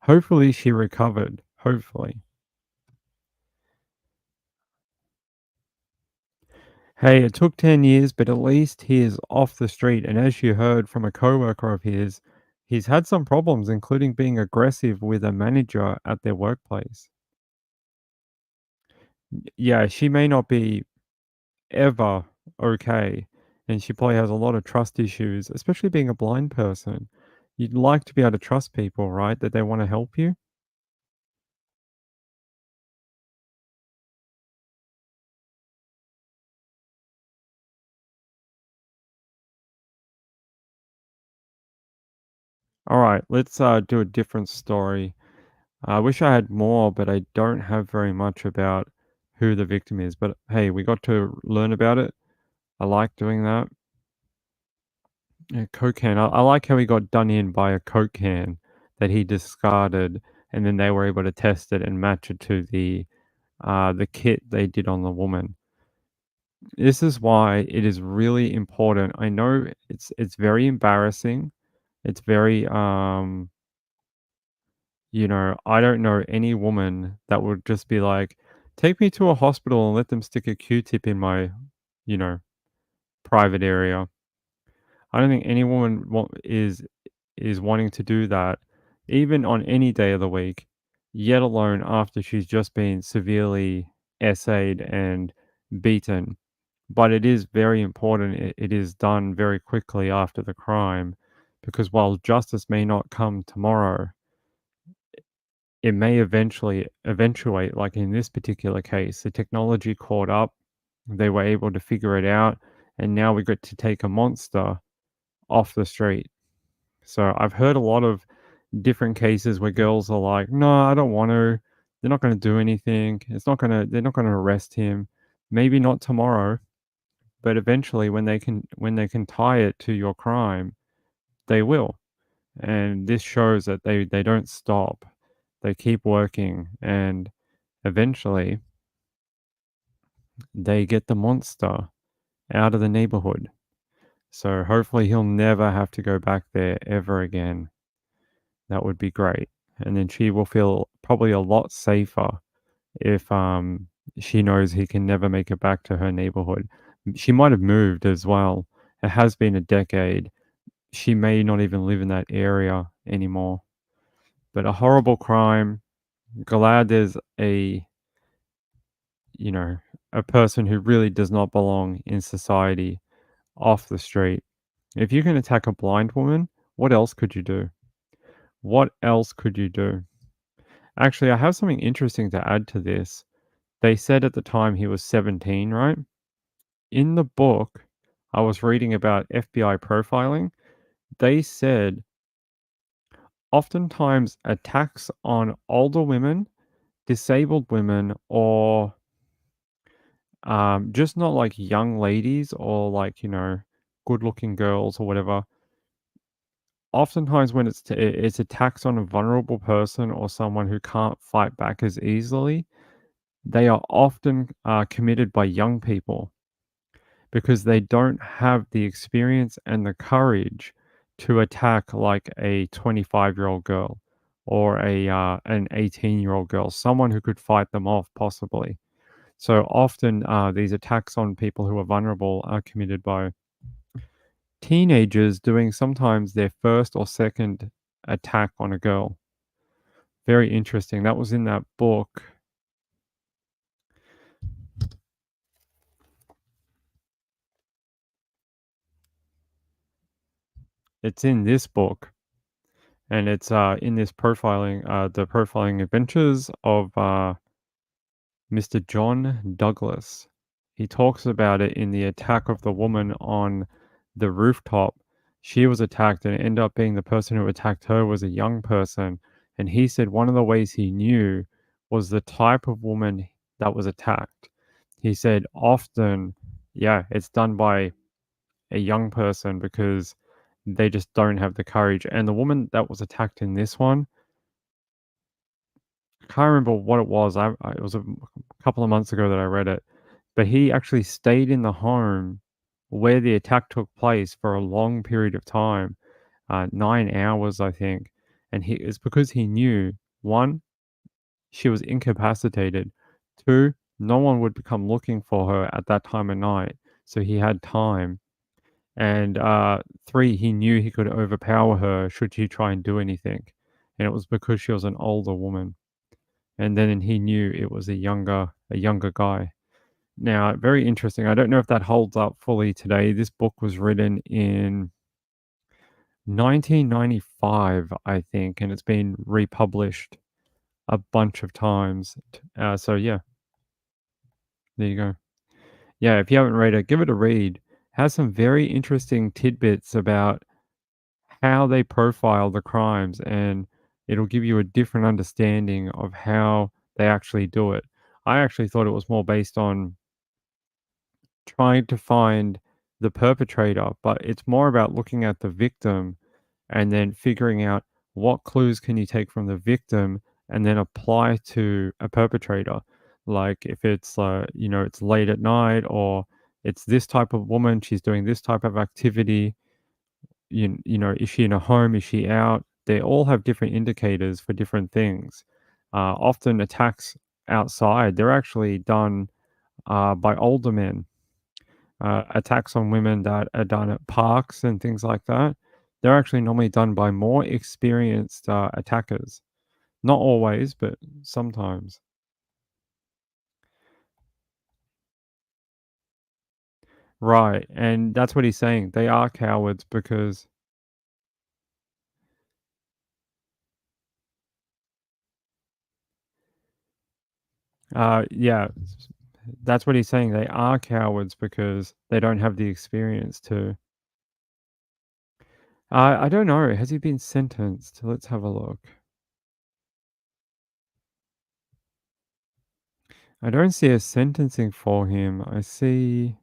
Hopefully she recovered. Hopefully. Hey, it took 10 years, but at least he is off the street. And as you heard from a coworker of his, he's had some problems, including being aggressive with a manager at their workplace. Yeah, she may not be ever okay, and she probably has a lot of trust issues, especially being a blind person. You'd like to be able to trust people, right? That they want to help you. All right, let's do a different story. I wish I had more, but I don't have very much about who the victim is. But hey, we got to learn about it. I like doing that. Yeah, Coke can. I like how he got done in by a Coke can that he discarded, and then they were able to test it and match it to the kit they did on the woman. This is why it is really important. I know it's very embarrassing. It's very I don't know any woman that would just be like, take me to a hospital and let them stick a Q-tip in my, you know, private area. I don't think any woman is wanting to do that, even on any day of the week, yet alone after she's just been severely essayed and beaten. But it is very important it is done very quickly after the crime, because while justice may not come tomorrow, it may eventuate, like in this particular case. The technology caught up, they were able to figure it out, and now we got to take a monster off the street. So I've heard a lot of different cases where girls are like, "No, I don't want to. They're not going to do anything. They're not going to arrest him. Maybe not tomorrow, but eventually when they can tie it to your crime, they will." And this shows that they don't stop. They keep working, and eventually they get the monster out of the neighborhood. So hopefully he'll never have to go back there ever again. That would be great. And then she will feel probably a lot safer if she knows he can never make it back to her neighborhood. She might have moved as well. It has been a decade. She may not even live in that area anymore. But a horrible crime. Glad there's a a person who really does not belong in society off the street. If you can attack a blind woman, what else could you do? What else could you do? Actually, I have something interesting to add to this. They said at the time he was 17, right? In the book, I was reading about FBI profiling. They said oftentimes attacks on older women, disabled women, or just not like young ladies or like, good looking girls or whatever. Oftentimes when it's attacks on a vulnerable person or someone who can't fight back as easily, they are often committed by young people because they don't have the experience and the courage to attack like a 25-year-old girl or an 18-year-old girl, someone who could fight them off possibly. So often these attacks on people who are vulnerable are committed by teenagers doing sometimes their first or second attack on a girl. Very interesting. That was in that book. It's in this book, and it's in this profiling, the profiling adventures of Mr. John Douglas. He talks about it in the attack of the woman on the rooftop. She was attacked, and it ended up being the person who attacked her was a young person. And he said one of the ways he knew was the type of woman that was attacked. He said often, yeah, it's done by a young person because they just don't have the courage. And the woman that was attacked in this one, I can't remember what it was. It was a couple of months ago that I read it, but he actually stayed in the home where the attack took place for a long period of time, 9 hours, I think. And it's because he knew, one, she was incapacitated. Two, no one would come looking for her at that time of night, so he had time. And three, he knew he could overpower her should she try and do anything. And it was because she was an older woman. And then he knew it was a younger guy. Now, very interesting. I don't know if that holds up fully today. This book was written in 1995, I think, and it's been republished a bunch of times. So yeah, there you go. Yeah, if you haven't read it, give it a read. It has some very interesting tidbits about how they profile the crimes, and it'll give you a different understanding of how they actually do it. I actually thought it was more based on trying to find the perpetrator, but it's more about looking at the victim and then figuring out what clues can you take from the victim and then apply to a perpetrator. Like if it's it's late at night, or it's this type of woman, she's doing this type of activity. Is she in a home? Is she out? They all have different indicators for different things. Often attacks outside, they're actually done by older men. Attacks on women that are done at parks and things like that, they're actually normally done by more experienced attackers. Not always, but sometimes. Right, and that's what he's saying. They are cowards because yeah, that's what he's saying. They are cowards because they don't have the experience to. I don't know. Has he been sentenced? Let's have a look. I don't see a sentencing for him. I see.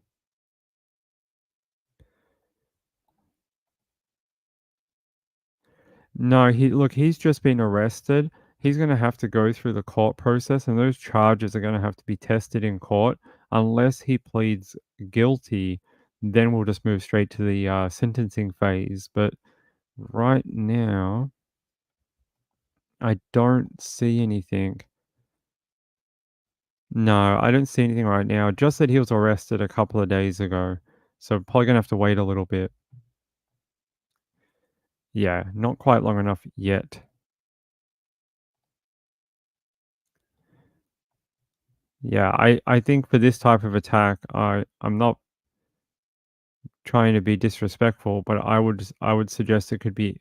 No, he's just been arrested. He's gonna have to go through the court process, and those charges are gonna have to be tested in court. Unless he pleads guilty, then we'll just move straight to the sentencing phase. But right now, I don't see anything. No, I don't see anything right now. Just that he was arrested a couple of days ago, so probably gonna have to wait a little bit. Yeah, not quite long enough yet. Yeah, I think for this type of attack, I'm not trying to be disrespectful, but I would suggest it could be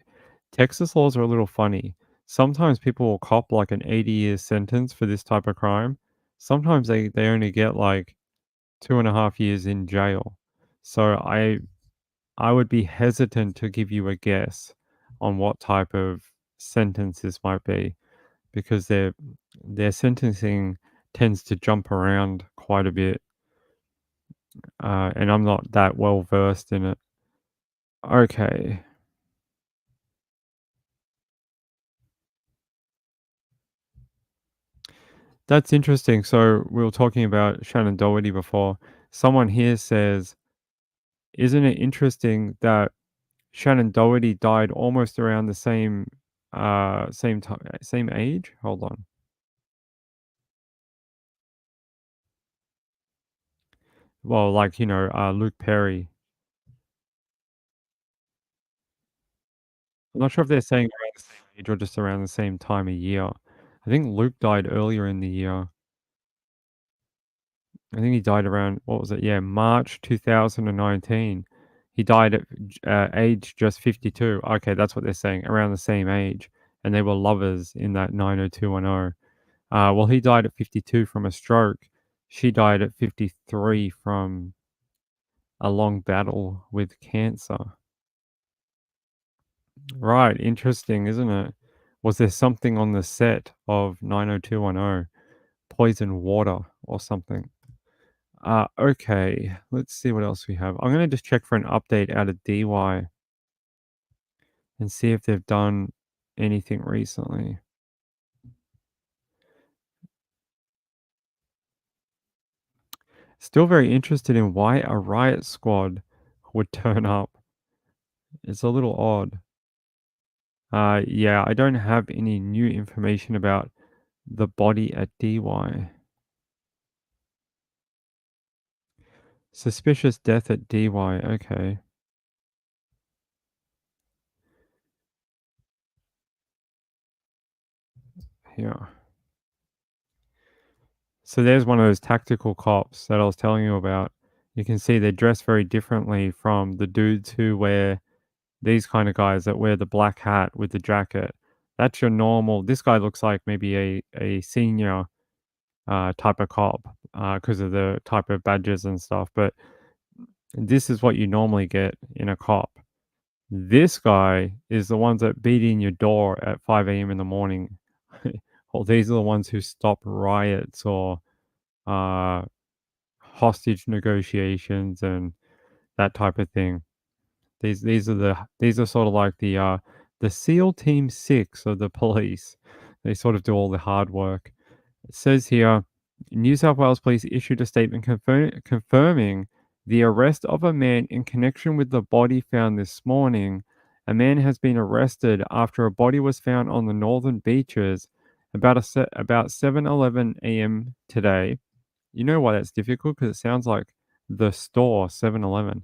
Texas laws are a little funny. Sometimes people will cop like an 80-year sentence for this type of crime. Sometimes they only get like 2.5 years in jail. So I would be hesitant to give you a guess on what type of sentence this might be because their sentencing tends to jump around quite a bit, and I'm not that well versed in it. Okay. That's interesting. So we were talking about Shannon Doherty before. Someone here says, "Isn't it interesting that Shannon Doherty died almost around the same time, same age?" Hold on. Well, like, Luke Perry. I'm not sure if they're saying around the same age or just around the same time of year. I think Luke died earlier in the year. I think he died around, what was it? Yeah, March 2019. He died at age just 52. Okay, that's what they're saying, around the same age. And they were lovers in that 90210. Well, he died at 52 from a stroke. She died at 53 from a long battle with cancer. Right, interesting, isn't it? Was there something on the set of 90210? Poison water or something? Okay, let's see what else we have. I'm gonna just check for an update out of DY and see if they've done anything recently. Still very interested in why a riot squad would turn up. It's a little odd. Yeah, I don't have any new information about the body at DY. Suspicious death at DY, okay. Yeah. So there's one of those tactical cops that I was telling you about. You can see they dress very differently from the dudes who wear these kind of guys that wear the black hat with the jacket. That's your normal. This guy looks like maybe a senior type of cop because of the type of badges and stuff. But this is what you normally get in a cop. This guy is the ones that beat in your door at 5 a.m. in the morning. Well, these are the ones who stop riots or uh, hostage negotiations and that type of thing. These are sort of like the SEAL Team 6 of the police. They sort of do all the hard work. It says here, New South Wales Police issued a statement confirming the arrest of a man in connection with the body found this morning. A man has been arrested after a body was found on the northern beaches about 7:11 a.m. today. You know why that's difficult? Because it sounds like the store 7-Eleven.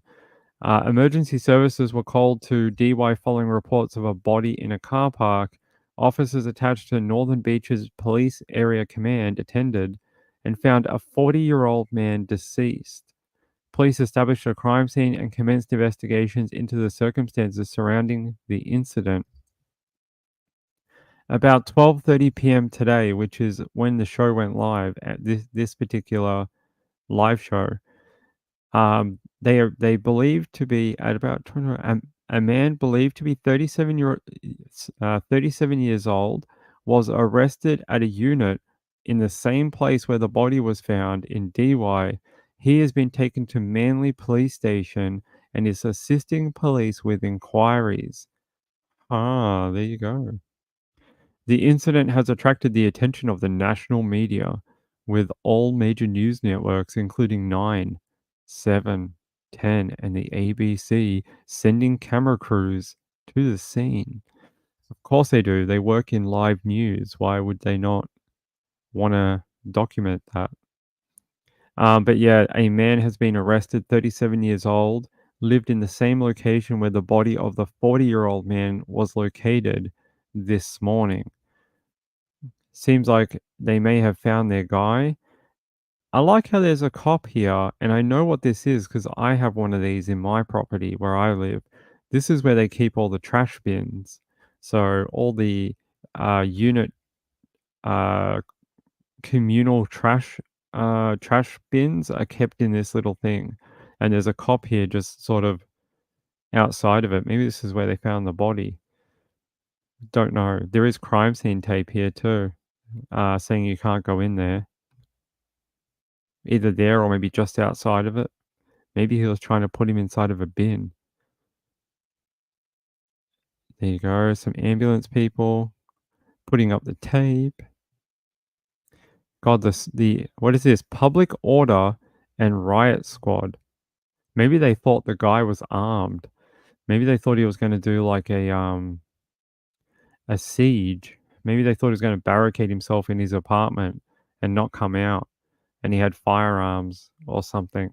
Emergency services were called to DY following reports of a body in a car park. Officers attached to Northern Beaches Police Area Command attended and found a 40-year-old man deceased. Police established a crime scene and commenced investigations into the circumstances surrounding the incident. About 12:30 p.m. today, which is when the show went live at this particular live show, they believed to be at about a man believed to be 37 years old was arrested at a unit in the same place where the body was found in DY. He has been taken to Manly Police Station and is assisting police with inquiries. Ah, there you go. The incident has attracted the attention of the national media, with all major news networks, including 9, 7, 10, and the ABC, sending camera crews to the scene. Of course they do. They work in live news. Why would they not want to document that? But yeah, a man has been arrested, 37 years old, lived in the same location where the body of the 40-year-old man was located this morning. Seems like they may have found their guy. I like how there's a cop here, and I know what this is because I have one of these in my property where I live. This is where they keep all the trash bins. So all the unit uh, communal trash bins are kept in this little thing, and there's a cop here just sort of outside of it. Maybe this is where they found the body. Don't know. There is crime scene tape here too, saying you can't go in there. Either there or maybe just outside of it. Maybe he was trying to put him inside of a bin. There you go. Some ambulance people putting up the tape. God, the what is this? Public order and riot squad. Maybe they thought the guy was armed. Maybe they thought he was going to do like a siege. Maybe they thought he was going to barricade himself in his apartment and not come out, and he had firearms or something.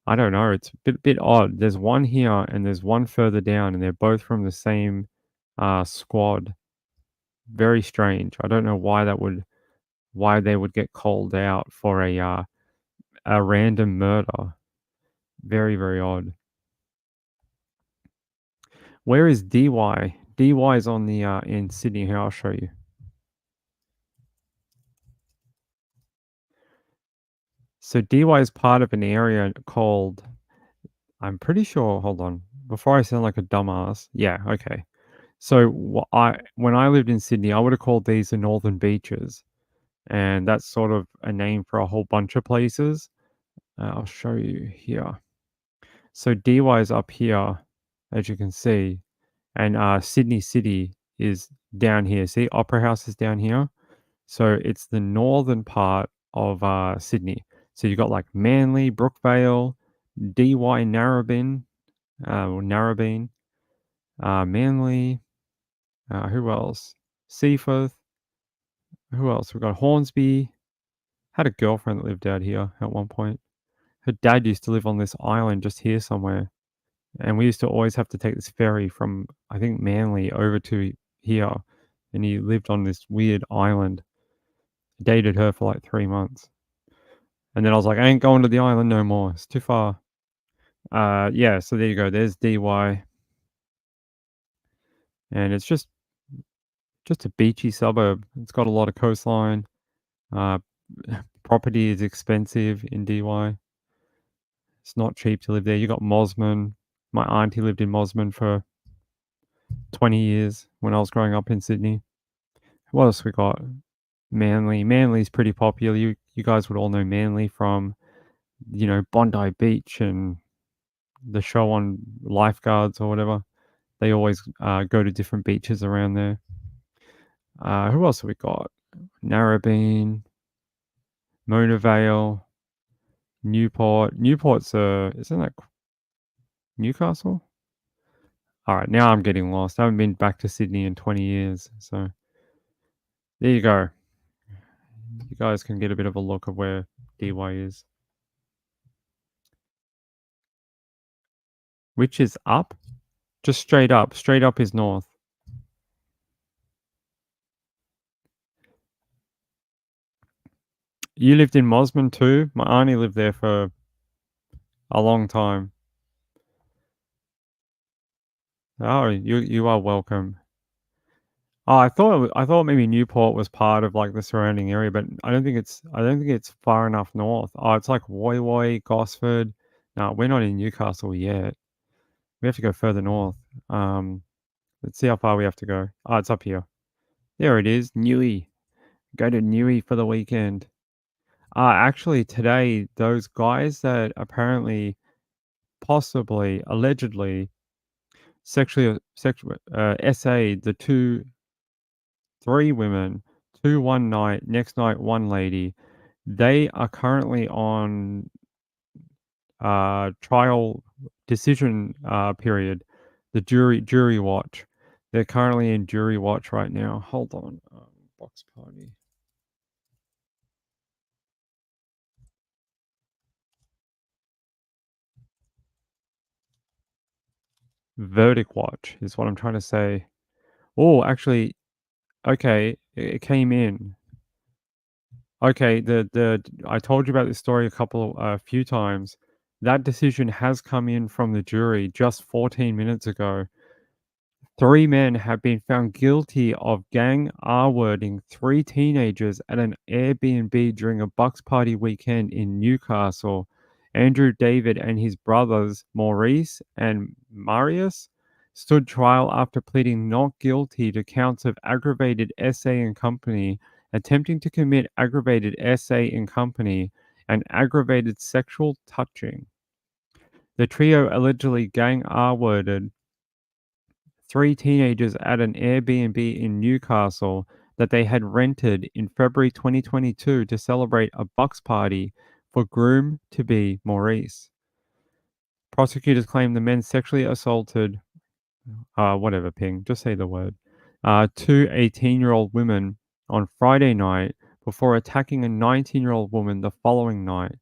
I don't know. It's a bit odd. There's one here and there's one further down, and they're both from the same squad. Very strange. I don't know why they would get called out for a random murder. Very, very odd. Where is DY? DY is on the in Sydney. Here, I'll show you. So DY is part of an area called, I'm pretty sure, hold on, before I sound like a dumbass. Yeah, okay. So when I lived in Sydney, I would have called these the Northern Beaches. And that's sort of a name for a whole bunch of places. I'll show you here. So DY is up here, as you can see. And Sydney City is down here. See, Opera House is down here. So it's the northern part of Sydney. So you've got like Manly, Brookvale, DY Narrabeen, Manly, who else? Seaforth. Who else? We've got Hornsby. Had a girlfriend that lived out here at one point. Her dad used to live on this island just here somewhere. And we used to always have to take this ferry from, I think, Manly over to here. And he lived on this weird island. Dated her for like 3 months. And then I was like, I ain't going to the island no more. It's too far. Yeah, so there you go. There's DY. And it's just a beachy suburb. It's got a lot of coastline. Property is expensive in DY. It's not cheap to live there. You got Mosman. My auntie lived in Mosman for 20 years when I was growing up in Sydney. What else we got? Manly. Manly's pretty popular. You guys would all know Manly from, Bondi Beach and the show on Lifeguards or whatever. They always go to different beaches around there. Who else have we got? Narrabeen, Mona Vale, Newport. Newport's isn't that Newcastle? All right, now I'm getting lost. I haven't been back to Sydney in 20 years, so there you go. You guys can get a bit of a look of where DY is. Which is up? Just straight up. Straight up is north. You lived in Mosman too? My auntie lived there for a long time. Oh, you are welcome. Oh, I thought maybe Newport was part of like the surrounding area, but I don't think it's far enough north. Oh, it's like Woy Woy, Gosford. No, we're not in Newcastle yet. We have to go further north. Let's see how far we have to go. Oh, it's up here. There it is, Newey. Go to Newey for the weekend. Actually, today, those guys that apparently, possibly, allegedly essayed the three women, two one night, next night one lady. They are currently on trial decision period, the jury watch. They're currently in jury watch right now. Hold on, box party. Verdict watch is what I'm trying to say. Oh, actually, okay, it came in. Okay, the I told you about this story a few times. That decision has come in from the jury just 14 minutes ago. 3 men have been found guilty of gang R-wording 3 teenagers at an Airbnb during a Bucks Party weekend in Newcastle. Andrew David and his brothers, Maurice and Marius, stood trial after pleading not guilty to counts of aggravated essay and company, attempting to commit aggravated essay and company, and aggravated sexual touching. The trio allegedly gang R-worded 3 teenagers at an Airbnb in Newcastle that they had rented in February 2022 to celebrate a Bucks party for groom-to-be Maurice. Prosecutors claim the men sexually assaulted, whatever, Ping, just say the word, 2 18-year-old women on Friday night before attacking a 19-year-old woman the following night.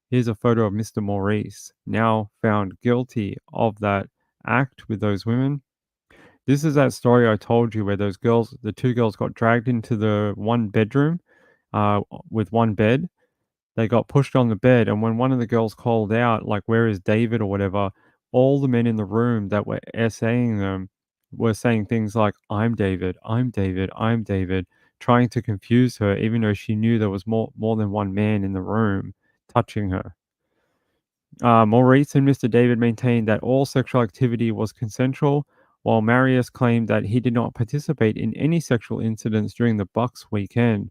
Here's a photo of Mr. Maurice, now found guilty of that act with those women. This is that story I told you where the 2 girls got dragged into the one bedroom with one bed. They got pushed on the bed, and when one of the girls called out, like, "Where is David?" or whatever, all the men in the room that were essaying them were saying things like, "I'm David, I'm David, I'm David," trying to confuse her, even though she knew there was more than one man in the room touching her. Maurice and Mr. David maintained that all sexual activity was consensual, while Marius claimed that he did not participate in any sexual incidents during the Bucks weekend.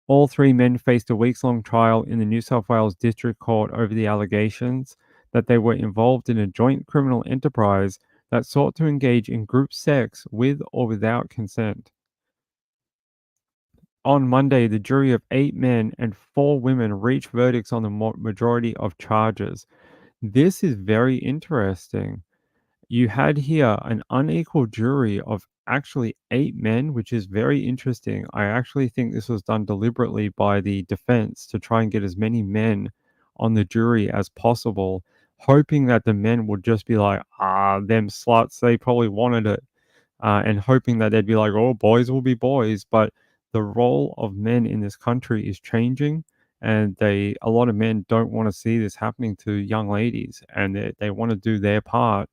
All 3 men faced a weeks-long trial in the New South Wales District Court over the allegations that they were involved in a joint criminal enterprise that sought to engage in group sex with or without consent. On Monday, the jury of 8 men and 4 women reached verdicts on the majority of charges. This is very interesting. You had here an unequal jury of actually 8 men, which is very interesting. I actually think this was done deliberately by the defense to try and get as many men on the jury as possible, hoping that the men would just be like, them sluts, they probably wanted it, and hoping that they'd be like, oh, boys will be boys. But the role of men in this country is changing, and a lot of men don't want to see this happening to young ladies, and they want to do their part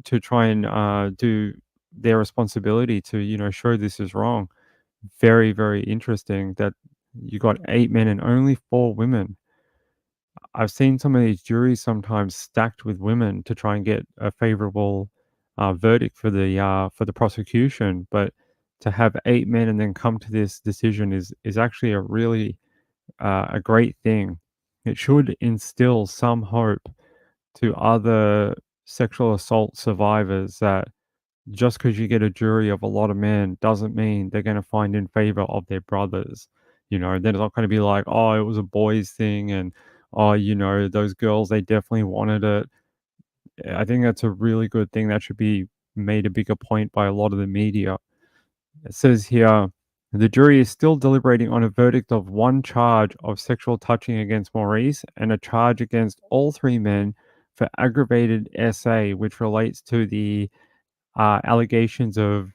to try and do their responsibility to, show this is wrong. Very, very interesting that you got 8 men and only 4 women. I've seen some of these juries sometimes stacked with women to try and get a favorable verdict for the prosecution, but to have 8 men and then come to this decision is actually a really a great thing. It should instill some hope to other sexual assault survivors that just because you get a jury of a lot of men doesn't mean they're going to find in favor of their brothers. They're not going to be like, oh, it was a boys thing, and oh, those girls, they definitely wanted it. I think that's a really good thing that should be made a bigger point by a lot of the media. It says here, the jury is still deliberating on a verdict of 1 charge of sexual touching against Maurice and a charge against all 3 men for aggravated SA, which relates to the allegations of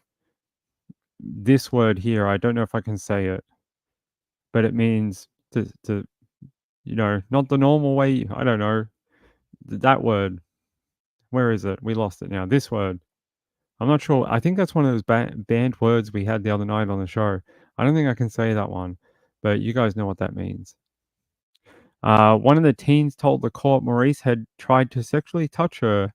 this word here. I don't know if I can say it, but it means to not the normal way. I don't know that word. Where is it? We lost it now. This word. I'm not sure. I think that's one of those banned words we had the other night on the show. I don't think I can say that one, but you guys know what that means. One of the teens told the court Maurice had tried to sexually touch her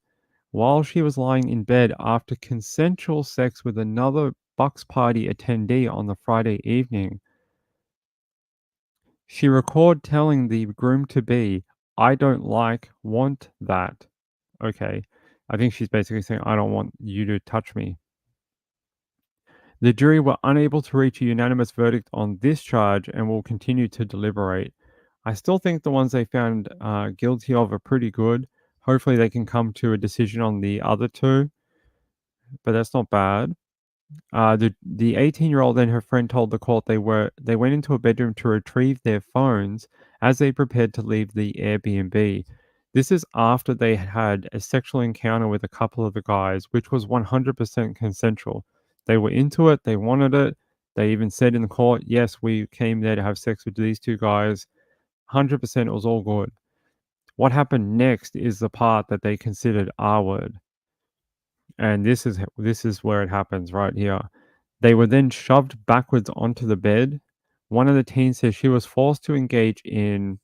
while she was lying in bed after consensual sex with another Bucks party attendee on the Friday evening. She recalled telling the groom-to-be, "I don't want that." Okay. I think she's basically saying, I don't want you to touch me. The jury were unable to reach a unanimous verdict on this charge and will continue to deliberate. I still think the ones they found guilty of are pretty good. Hopefully they can come to a decision on the other two, but that's not bad. The 18-year-old and her friend told the court they went into a bedroom to retrieve their phones as they prepared to leave the Airbnb. This is after they had a sexual encounter with a couple of the guys, which was 100% consensual. They were into it. They wanted it. They even said in the court, yes, we came there to have sex with these two guys. 100% it was all good. What happened next is the part that they considered R-word. And this is where it happens right here. They were then shoved backwards onto the bed. One of the teens says she was forced to engage in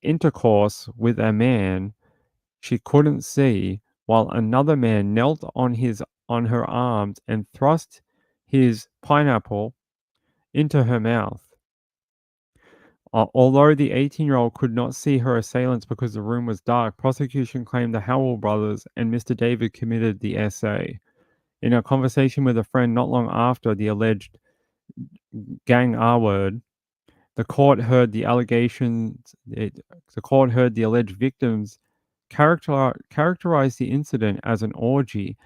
intercourse with a man she couldn't see, while another man knelt on her arms and thrust his pineapple into her mouth. Although the 18-year-old could not see her assailants because the room was dark, prosecution claimed the Howell brothers and Mr. David committed the SA. In a conversation with a friend not long after the alleged gang R-word, the court heard the allegations. The court heard the alleged victims characterize the incident as an orgy.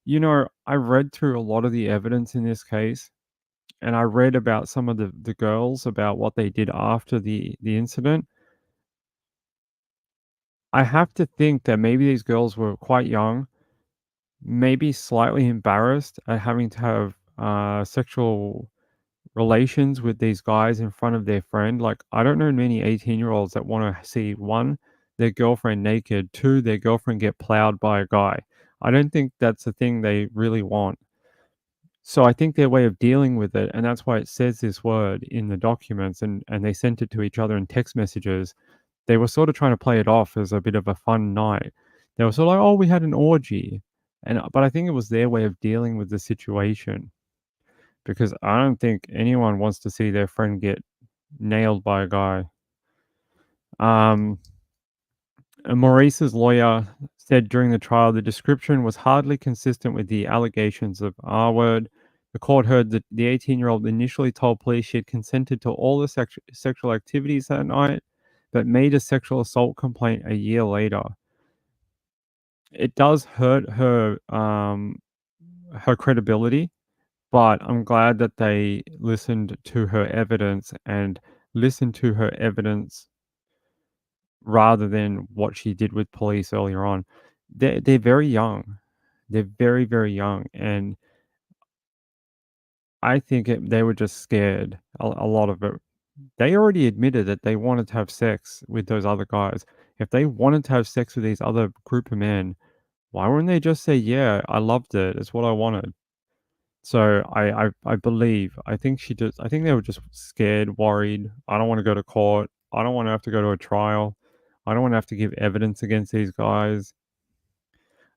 You know, I read through a lot of the evidence in this case, and I read about some of the girls about what they did after the incident. I have to think that maybe these girls were quite young, maybe slightly embarrassed at having to have sexual relations with these guys in front of their friend. Like, I don't know many 18-year-olds that want to see, one, their girlfriend naked, two, their girlfriend get plowed by a guy. I don't think that's a thing they really want. So I think their way of dealing with it, and that's why it says this word in the documents, and they sent it to each other in text messages. They were sort of trying to play it off as a bit of a fun night. They were sort of like, oh, we had an orgy. But I think it was their way of dealing with the situation. Because I don't think anyone wants to see their friend get nailed by a guy. And Maurice's lawyer said during the trial the description was hardly consistent with the allegations of R-word. The court heard that the 18-year-old initially told police she had consented to all the sexual activities that night, but made a sexual assault complaint a year later. It does hurt her credibility, but I'm glad that they listened to her evidence rather than what she did with police earlier on. They're very young. They're very, very young, and I think they were just scared, a lot of it. They already admitted that they wanted to have sex with those other guys. If they wanted to have sex with these other group of men, why wouldn't they just say, "Yeah, I loved it. It's what I wanted." So I think they were just scared, worried. I don't wanna go to court. I don't wanna have to go to a trial. I don't wanna have to give evidence against these guys.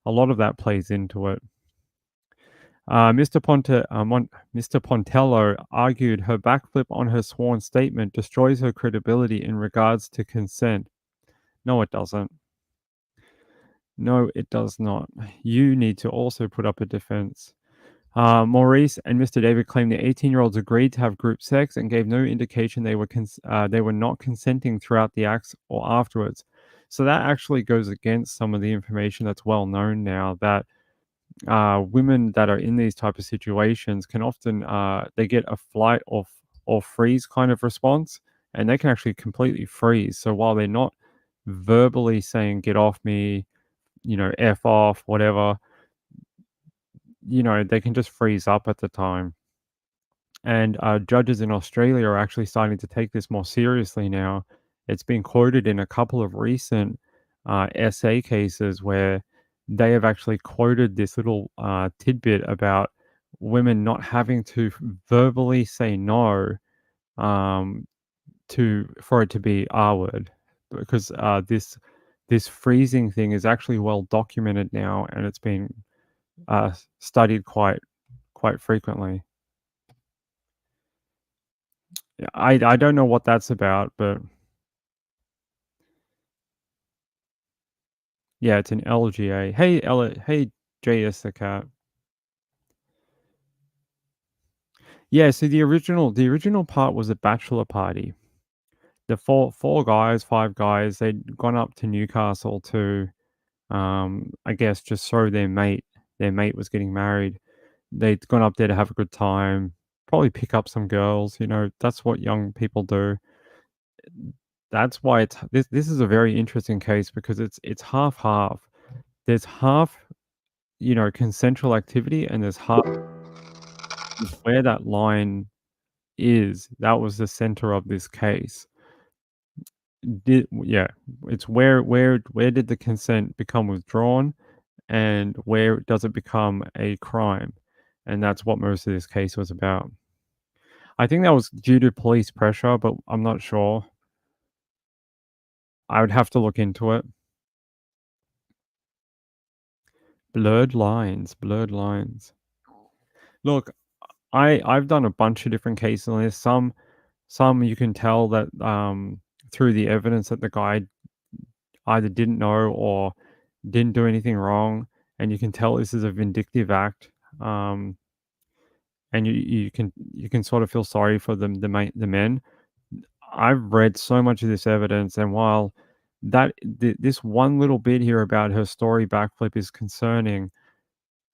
A lot of that plays into it. Mr. Pontello argued her backflip on her sworn statement destroys her credibility in regards to consent. No, it doesn't. No, it does not. You need to also put up a defense. Maurice and Mr. David claimed the 18-year-olds agreed to have group sex and gave no indication they were not consenting throughout the acts or afterwards. So that actually goes against some of the information that's well known now, that women that are in these type of situations can often they get a flight or freeze kind of response, and they can actually completely freeze. So while they're not verbally saying "get off me," "f off," whatever, they can just freeze up at the time. And judges in Australia are actually starting to take this more seriously now. It's been quoted in a couple of recent SA cases where they have actually quoted this little tidbit about women not having to verbally say no for it to be R-word, because this freezing thing is actually well documented now, and it's been studied quite frequently. Yeah, I don't know what that's about, but Yeah, it's an LGA. Hey, hey, JS the cat. Yeah, so the original part was a bachelor party. The four guys, five guys, they'd gone up to Newcastle to, I guess, just so their mate was getting married. They'd gone up there to have a good time, probably pick up some girls. That's what young people do. That's why this is a very interesting case because it's half half. There's half, consensual activity, and there's half where that line is. That was the center of this case. Yeah, it's where did the consent become withdrawn, and where does it become a crime? And that's what most of this case was about. I think that was due to police pressure, but I'm not sure. I would have to look into it. Blurred lines, blurred lines. Look, I've done a bunch of different cases on this. Some you can tell that through the evidence that the guy either didn't know or didn't do anything wrong, and you can tell this is a vindictive act. And you can sort of feel sorry for the men. I've read so much of this evidence, and while this one little bit here about her story backflip is concerning,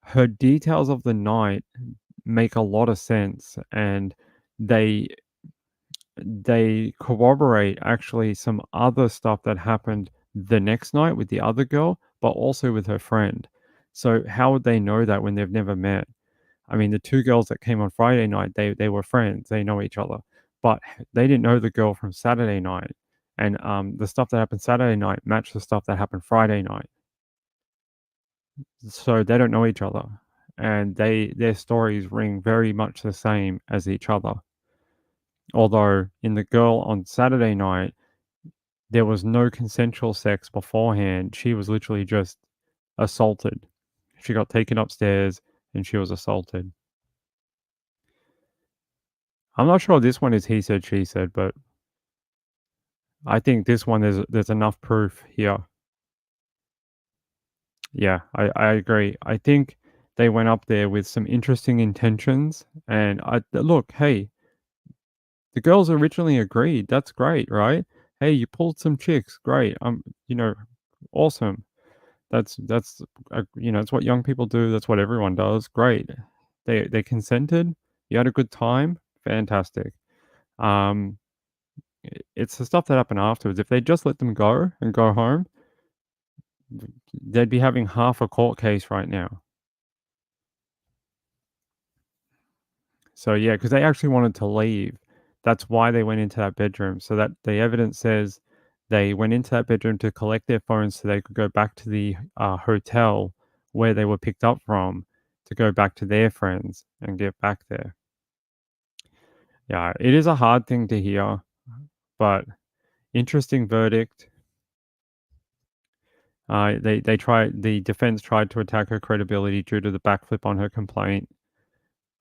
her details of the night make a lot of sense, and they corroborate actually some other stuff that happened the next night with the other girl, but also with her friend. So how would they know that when they've never met? I mean, the two girls that came on Friday night, they were friends. They know each other, but they didn't know the girl from Saturday night. And the stuff that happened Saturday night matched the stuff that happened Friday night. So they don't know each other, and their stories ring very much the same as each other. Although in the girl on Saturday night, there was no consensual sex beforehand. She was literally just assaulted. She got taken upstairs and she was assaulted. I'm not sure this one is he said, she said, but I think this one there's enough proof here. Yeah, I agree. I think they went up there with some interesting intentions, and look, hey, the girls originally agreed. That's great, right? Hey, you pulled some chicks. Great. Awesome. That's it's what young people do. That's what everyone does. Great. They consented. You had a good time. Fantastic. It's the stuff that happened afterwards. If they just let them go and go home, they'd be having half a court case right now. So yeah, because they actually wanted to leave. That's why they went into that bedroom. So that the evidence says they went into that bedroom to collect their phones so they could go back to the hotel where they were picked up from to go back to their friends and get back there. Yeah, it is a hard thing to hear, but interesting verdict. The defense tried to attack her credibility due to the backflip on her complaint.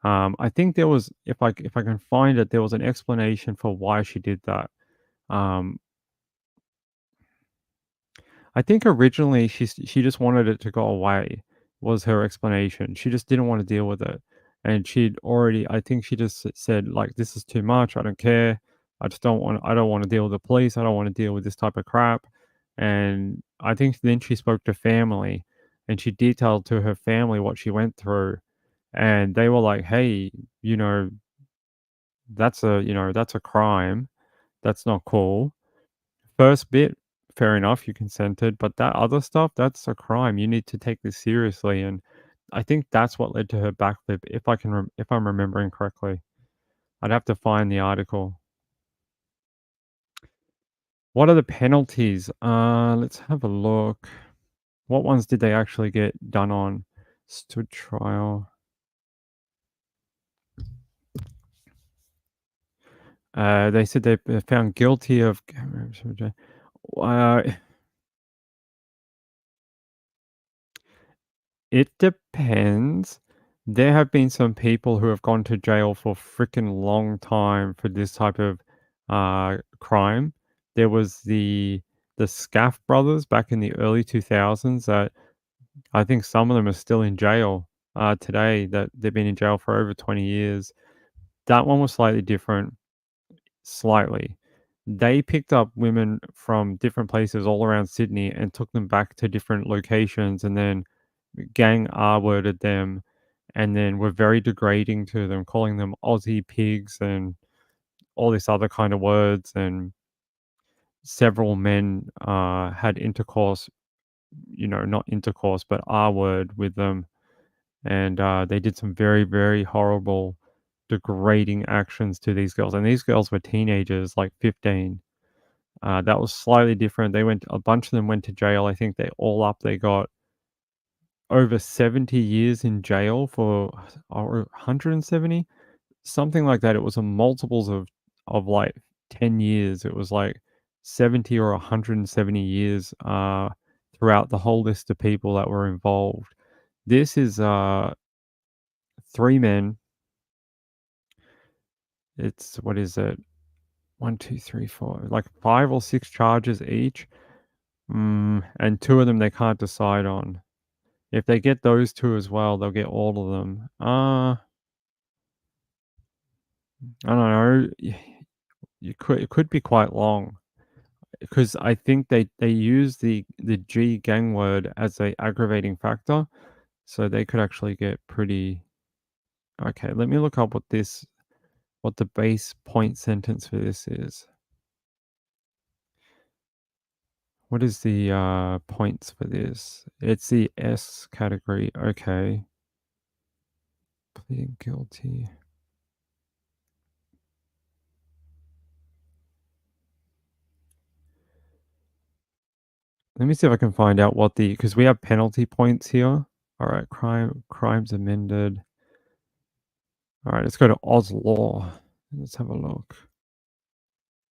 I think there was, if I can find it, there was an explanation for why she did that. I think originally she just wanted it to go away, was her explanation. She just didn't want to deal with it, and I think she just said like, "This is too much. I don't care. I don't want to deal with the police. I don't want to deal with this type of crap." And I think then she spoke to family, and she detailed to her family what she went through, and they were like, "Hey, that's a crime. That's not cool. First bit, fair enough, you consented, but that other stuff, that's a crime. You need to take this seriously." And I think that's what led to her backflip, if I'm remembering correctly. I'd have to find the article. What are the penalties? Let's have a look. What ones did they actually get done on? Stood trial. They said they found guilty of. It depends. There have been some people who have gone to jail for freaking long time for this type of crime. There was the the Scaff brothers back in the early 2000s that I think some of them are still in jail today, that they've been in jail for over 20 years. That one was slightly different, slightly. They picked up women from different places all around Sydney and took them back to different locations and then gang R-worded them and then were very degrading to them, calling them Aussie pigs and all this other kind of words. And several men had intercourse, not intercourse, but R-word with them. And they did some very, very horrible, degrading actions to these girls. And these girls were teenagers, like 15. That was slightly different. A bunch of them went to jail. I think they got over 70 years in jail for 170, something like that. It was a multiples of like 10 years. It was like 70 or 170 years throughout the whole list of people that were involved. This is 3 men. It's, what is it? 1, 2, 3, 4, like 5 or 6 charges each. And 2 of them they can't decide on. If they get those 2 as well, they'll get all of them. I don't know. It could be quite long because I think they use the G gang word as a aggravating factor, so they could actually get pretty. Okay, let me look up what the base point sentence for this is. What is the points for this? It's the S category. Okay. Pleading guilty. Let me see if I can find out what because we have penalty points here. All right, crimes amended. All right, let's go to Oz Law. Let's have a look.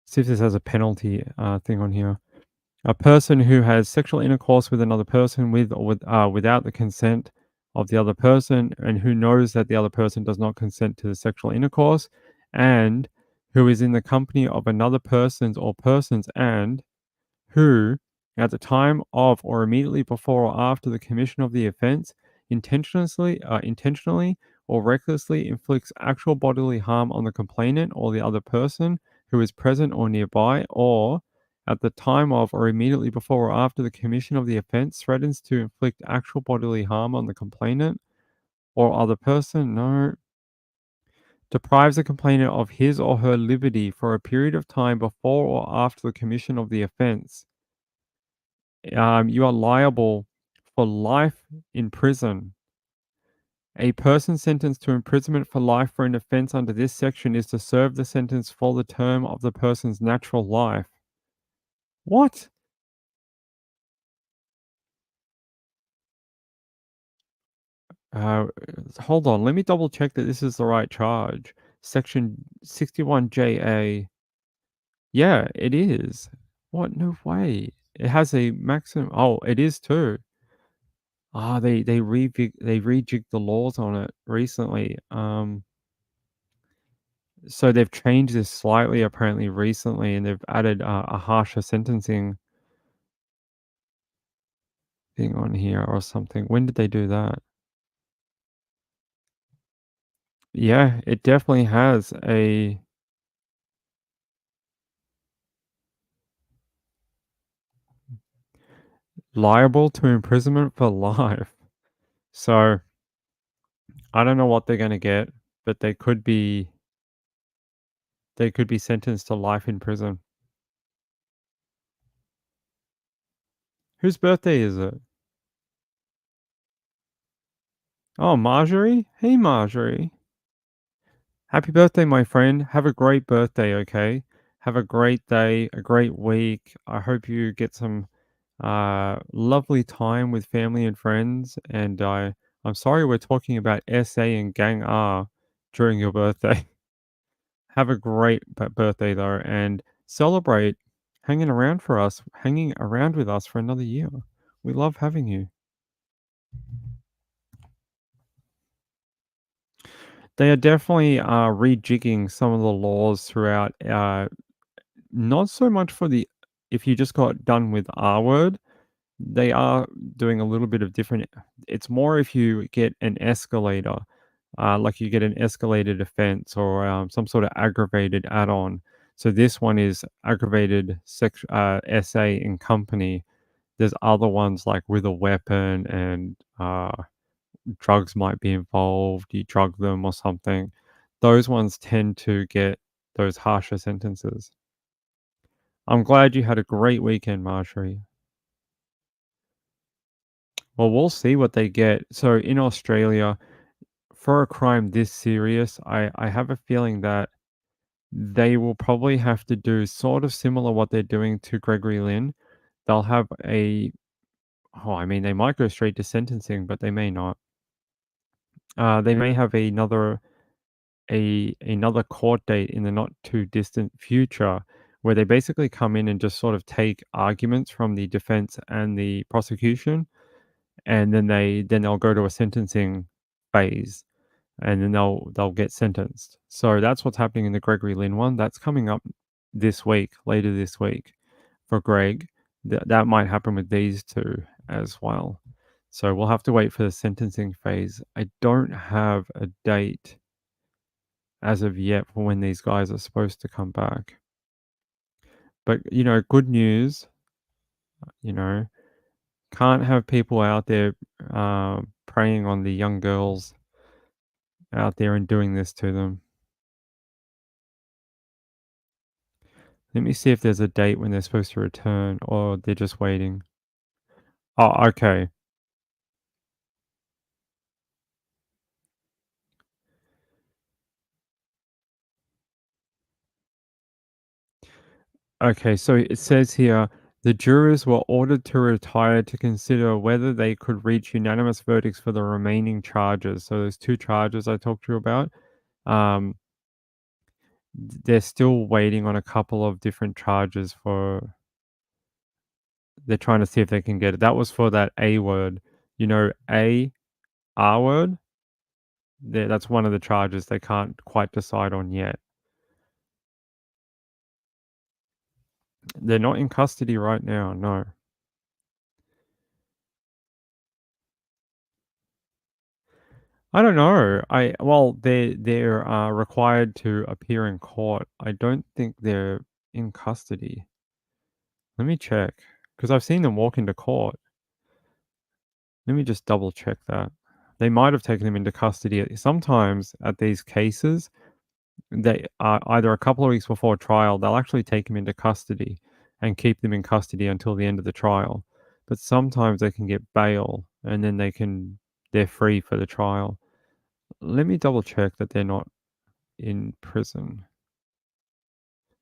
See if this has a penalty thing on here. A person who has sexual intercourse with another person with or without the consent of the other person, and who knows that the other person does not consent to the sexual intercourse, and who is in the company of another person's or persons, and who, at the time of or immediately before or after the commission of the offense, intentionally or recklessly inflicts actual bodily harm on the complainant or the other person who is present or nearby, or at the time of or immediately before or after the commission of the offense threatens to inflict actual bodily harm on the complainant or other person, deprives the complainant of his or her liberty for a period of time before or after the commission of the offense, you are liable for life in prison. A person sentenced to imprisonment for life for an offense under this section is to serve the sentence for the term of the person's natural life. What? Hold on. Let me double check that this is the right charge. Section 61JA. Yeah, it is. What? No way. It has a maximum. Oh, it is too. They rejigged the laws on it recently. So they've changed this slightly apparently recently, and they've added a harsher sentencing thing on here or something. When did they do that? Yeah, it definitely has a liable to imprisonment for life. So I don't know what they're going to get, but they could be sentenced to life in prison. Whose birthday is it? Oh, Marjorie? Hey, Marjorie. Happy birthday, my friend. Have a great birthday, okay? Have a great day, a great week. I hope you get some lovely time with family and friends. And I'm sorry we're talking about SA and Gang R during your birthday. Have a great birthday, though, and celebrate hanging around with us for another year. We love having you. They are definitely rejigging some of the laws throughout, not so much for the if you just got done with R word, they are doing a little bit of different. It's more if you get an escalator, like you get an escalated offense or some sort of aggravated add-on. So this one is aggravated SA in company. There's other ones like with a weapon and drugs might be involved. You drug them or something. Those ones tend to get those harsher sentences. I'm glad you had a great weekend, Marjorie. Well, we'll see what they get. So in Australia, for a crime this serious, I have a feeling that they will probably have to do sort of similar what they're doing to Gregory Lynn. They'll have I mean, they might go straight to sentencing, but they may not. They may have another court date in the not too distant future where they basically come in and just sort of take arguments from the defense and the prosecution, and then they'll go to a sentencing phase, and then they'll get sentenced. So that's what's happening in the Gregory Lynn one. That's coming up later this week for Greg. That might happen with these two as well. So we'll have to wait for the sentencing phase. I don't have a date as of yet for when these guys are supposed to come back. But, good news, can't have people out there preying on the young girls out there and doing this to them. Let me see if there's a date when they're supposed to return or they're just waiting. Oh, okay. Okay, so it says here, the jurors were ordered to retire to consider whether they could reach unanimous verdicts for the remaining charges. So there's 2 charges I talked to you about. They're still waiting on a couple of different charges they're trying to see if they can get it. That was for that A word. R word? That's one of the charges they can't quite decide on yet. They're not in custody right now, no. I don't know. They're required to appear in court. I don't think they're in custody. Let me check, because I've seen them walk into court. Let me just double check that. They might have taken them into custody. Sometimes at these cases, they are either a couple of weeks before trial, they'll actually take them into custody and keep them in custody until the end of the trial. But sometimes they can get bail and then they're free for the trial. Let me double check that they're not in prison.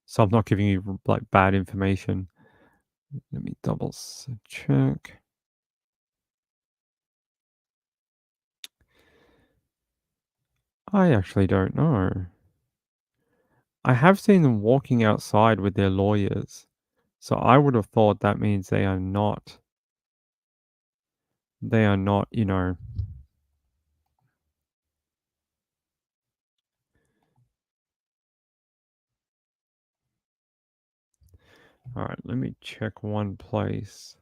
So I'm not giving you like bad information. Let me double check. I actually don't know. I have seen them walking outside with their lawyers. So I would have thought that means they are not, all right, let me check one place.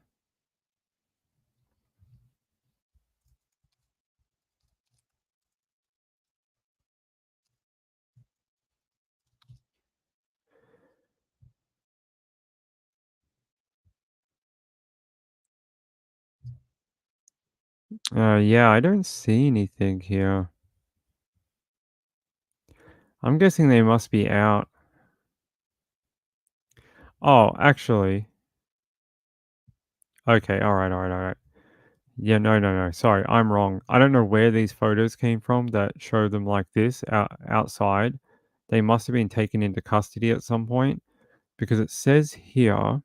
Yeah, I don't see anything here. I'm guessing they must be out. Oh, actually. Okay, all right. Yeah, no. Sorry, I'm wrong. I don't know where these photos came from that show them like this outside. They must have been taken into custody at some point because it says here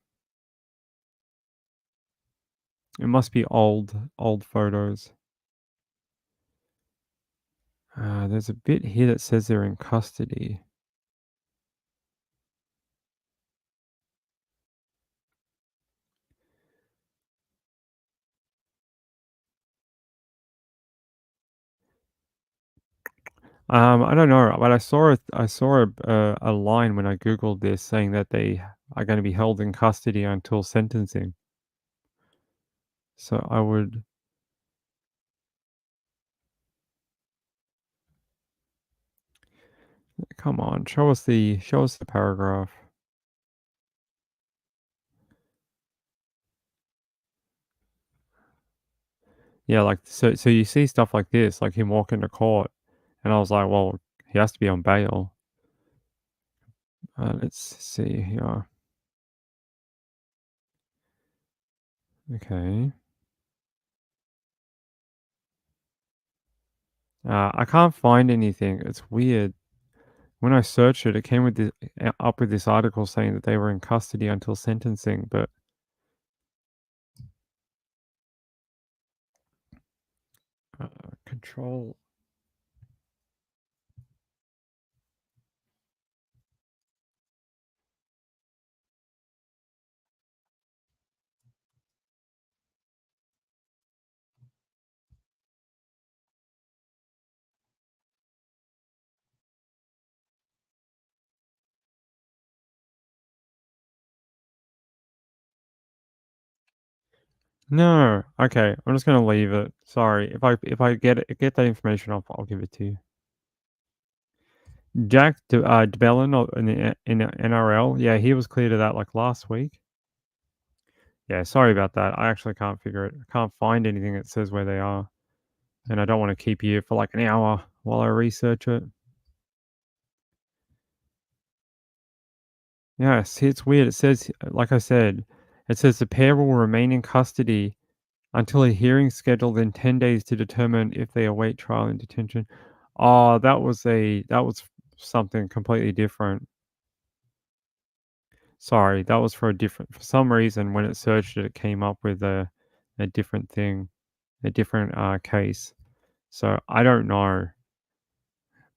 it must be old photos. There's a bit here that says they're in custody. I don't know, but I saw a line when I googled this saying that they are going to be held in custody until sentencing. So I would. Come on, show us the paragraph. Yeah, like so you see stuff like this, like him walking to court, and I was like, well, he has to be on bail. Let's see here. Okay. I can't find anything. It's weird. When I searched it, it came with up with this article saying that they were in custody until sentencing, but control. No. Okay, I'm just gonna leave it. Sorry. If I get that information, I'll give it to you. Jack DeBellin in the NRL. Yeah, he was cleared of that like last week. Yeah, sorry about that. I actually can't can't find anything that says where they are. And I don't want to keep you for like an hour while I research it. Yeah, see, it's weird. It says, like I said, it says the pair will remain in custody until a hearing scheduled in 10 days to determine if they await trial in detention. Oh, that was something completely different. Sorry, that was for some reason when it searched it, it came up with a different thing, a different case. So I don't know,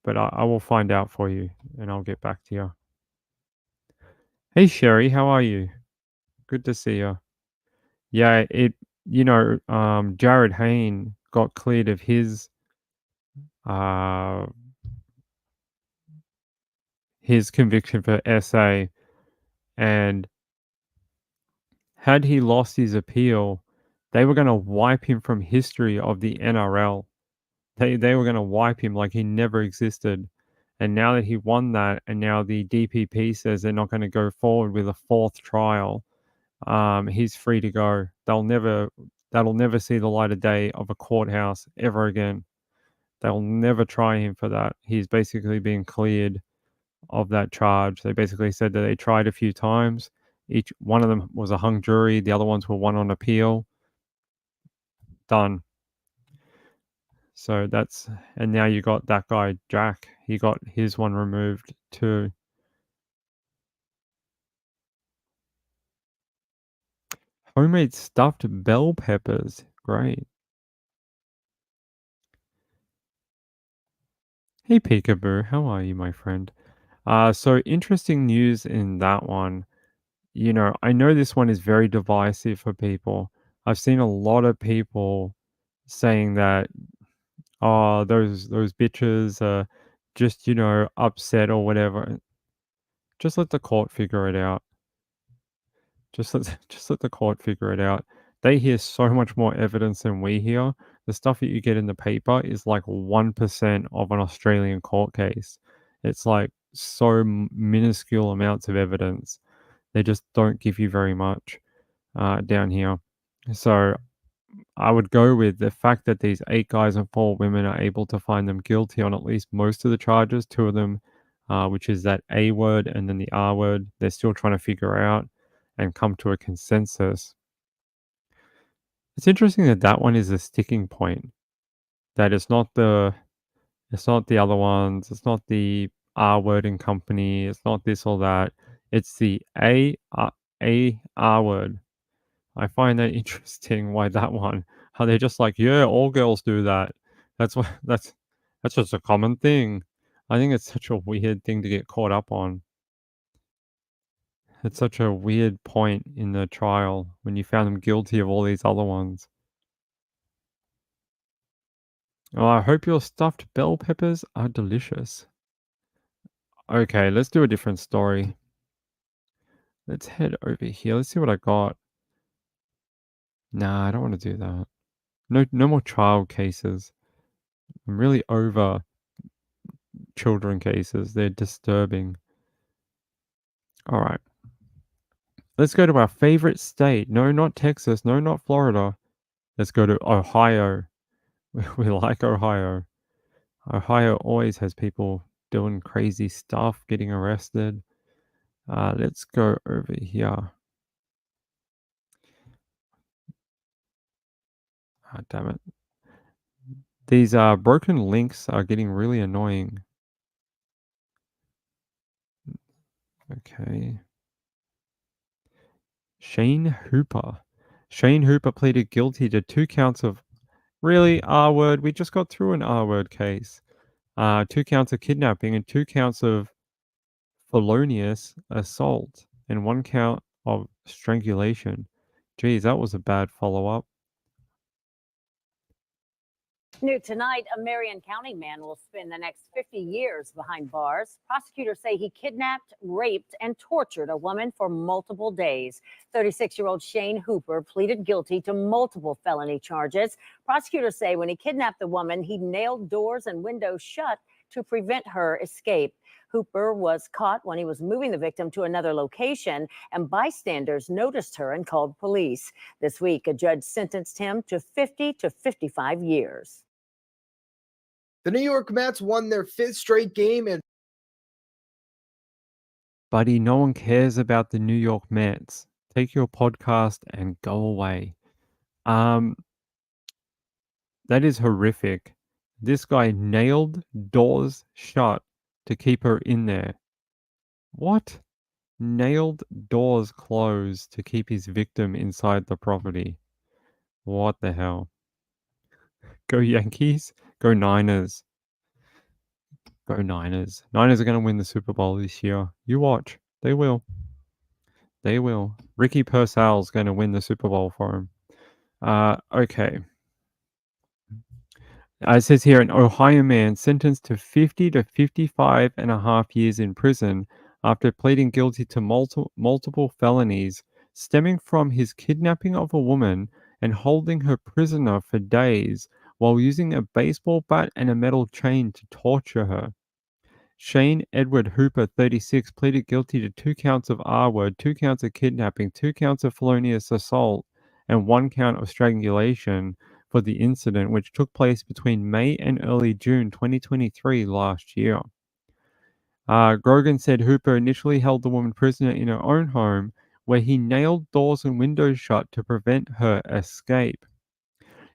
but I will find out for you and I'll get back to you. Hey Sherry, how are you? Good to see you. Yeah, Jared Hayne got cleared of uh his conviction for SA, and had he lost his appeal, they were going to wipe him from history of the NRL. They were going to wipe him like he never existed. And now that he won that, and now the DPP says they're not going to go forward with a fourth trial, he's free to go. That'll never see the light of day of a courthouse ever again. They'll never try him for that. He's basically been cleared of that charge. They basically said that they tried a few times. Each one of them was a hung jury. The other ones were one on appeal. Done. So and now you got that guy, Jack. He got his one removed too. Homemade stuffed bell peppers. Great. Hey Peekaboo, how are you, my friend? So interesting news in that one. I know this one is very divisive for people. I've seen a lot of people saying that, oh, those bitches are just, upset or whatever. Just let the court figure it out. Just let just let the court figure it out. They hear so much more evidence than we hear. The stuff that you get in the paper is like 1% of an Australian court case. It's like so minuscule amounts of evidence. They just don't give you very much down here. So I would go with the fact that these 8 guys and 4 women are able to find them guilty on at least most of the charges. 2 of them, which is that A word and then the R word, they're still trying to figure out and come to a consensus. It's interesting that that one is a sticking point. That it's not the other ones. It's not the R word and company. It's not this or that. It's the A R word. I find that interesting. Why that one? How they're just like, yeah, all girls do that. That's just a common thing. I think it's such a weird thing to get caught up on. It's such a weird point in the trial when you found them guilty of all these other ones. Oh, I hope your stuffed bell peppers are delicious. Okay, let's do a different story. Let's head over here. Let's see what I got. Nah, I don't want to do that. No more child cases. I'm really over children cases. They're disturbing. All right. Let's go to our favorite state. No, not Texas. No, not Florida. Let's go to Ohio. We like Ohio. Ohio always has people doing crazy stuff, getting arrested. Let's go over here. Ah, damn it. These broken links are getting really annoying. Okay. Shane Hooper. Shane Hooper pleaded guilty to 2 counts of really R word. We just got through an R word case. 2 counts of kidnapping and 2 counts of felonious assault and 1 count of strangulation. Geez, that was a bad follow-up. New tonight, a Marion County man will spend the next 50 years behind bars. Prosecutors say he kidnapped, raped, and tortured a woman for multiple days. 36-year-old Shane Hooper pleaded guilty to multiple felony charges. Prosecutors say when he kidnapped the woman, he nailed doors and windows shut to prevent her escape. Hooper was caught when he was moving the victim to another location, and bystanders noticed her and called police. This week, a judge sentenced him to 50 to 55 years. The New York Mets won their 5th straight game and Buddy, no one cares about the New York Mets. Take your podcast and go away. That is horrific. This guy nailed doors shut to keep her in there. What? Nailed doors closed to keep his victim inside the property. What the hell? Go Yankees. Go Niners. Go Niners. Niners are going to win the Super Bowl this year. You watch. They will. They will. Ricky Purcell's going to win the Super Bowl for him. Okay. It says here an Ohio man sentenced to 50 to 55 and a half years in prison after pleading guilty to multiple felonies stemming from his kidnapping of a woman and holding her prisoner for days while using a baseball bat and a metal chain to torture her. Shane Edward Hooper, 36, pleaded guilty to 2 counts of R-word, 2 counts of kidnapping, 2 counts of felonious assault, and 1 count of strangulation for the incident, which took place between May and early June 2023 last year. Grogan said Hooper initially held the woman prisoner in her own home, where he nailed doors and windows shut to prevent her escape.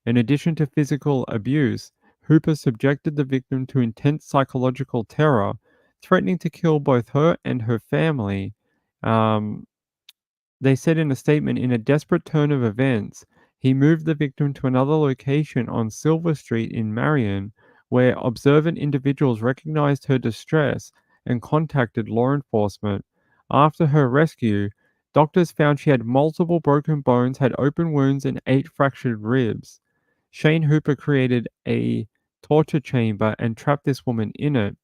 In addition to physical abuse, Hooper subjected the victim to intense psychological terror, threatening to kill both her and her family. They said in a statement, in a desperate turn of events, he moved the victim to another location on Silver Street in Marion, where observant individuals recognized her distress and contacted law enforcement. After her rescue, doctors found she had multiple broken bones, had open wounds, and 8 fractured ribs. Shane Hooper created a torture chamber and trapped this woman in it.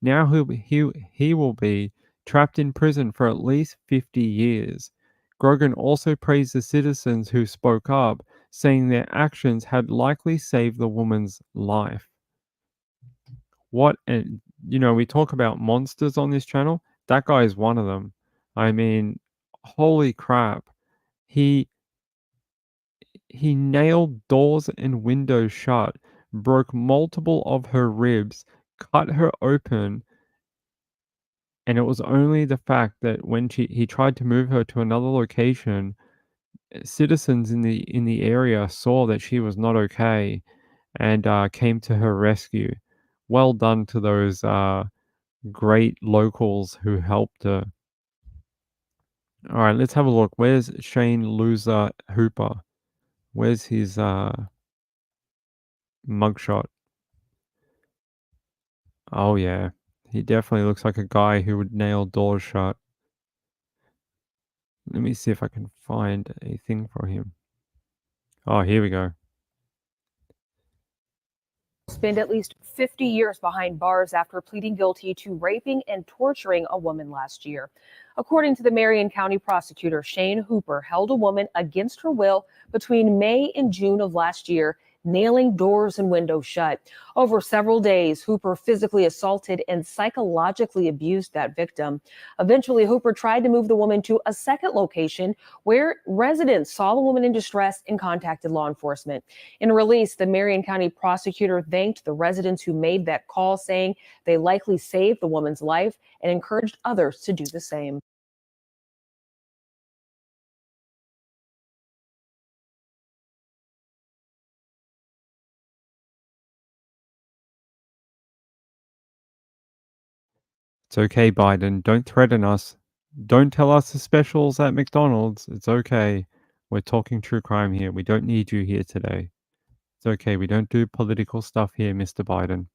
Now he will be trapped in prison for at least 50 years. Grogan also praised the citizens who spoke up, saying their actions had likely saved the woman's life. What, and we talk about monsters on this channel. That guy is one of them. I mean, holy crap. He nailed doors and windows shut, broke multiple of her ribs, cut her open, and it was only the fact that when he tried to move her to another location, citizens in the area saw that she was not okay and came to her rescue. Well done to those great locals who helped her. All right, let's have a look. Where's Shane Loser Hooper? Where's his mugshot? Oh yeah, he definitely looks like a guy who would nail doors shut. Let me see if I can find a thing for him. Oh, here we go. Spend at least 50 years behind bars after pleading guilty to raping and torturing a woman last year. According to the Marion County prosecutor, Shane Hooper held a woman against her will between May and June of last year, nailing doors and windows shut. Over several days, Hooper physically assaulted and psychologically abused that victim. Eventually, Hooper tried to move the woman to a second location where residents saw the woman in distress and contacted law enforcement. In a release, the Marion County prosecutor thanked the residents who made that call, saying they likely saved the woman's life and encouraged others to do the same. It's okay, Biden. Don't threaten us. Don't tell us the specials at McDonald's. It's okay. We're talking true crime here. We don't need you here today. It's okay. We don't do political stuff here, Mr. Biden.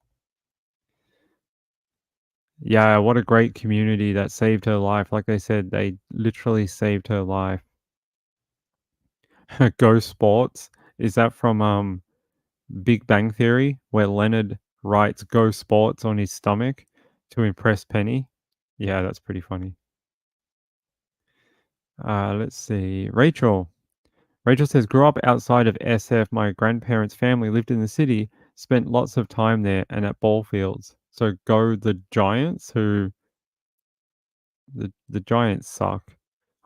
Yeah, what a great community that saved her life. Like they said, they literally saved her life. Go Sports. Is that from Big Bang Theory, where Leonard writes Go Sports on his stomach to impress Penny? Yeah, that's pretty funny. Let's see. Rachel. Rachel says, grew up outside of SF. My grandparents' family lived in the city, spent lots of time there and at ball fields. So go the Giants, who the Giants suck,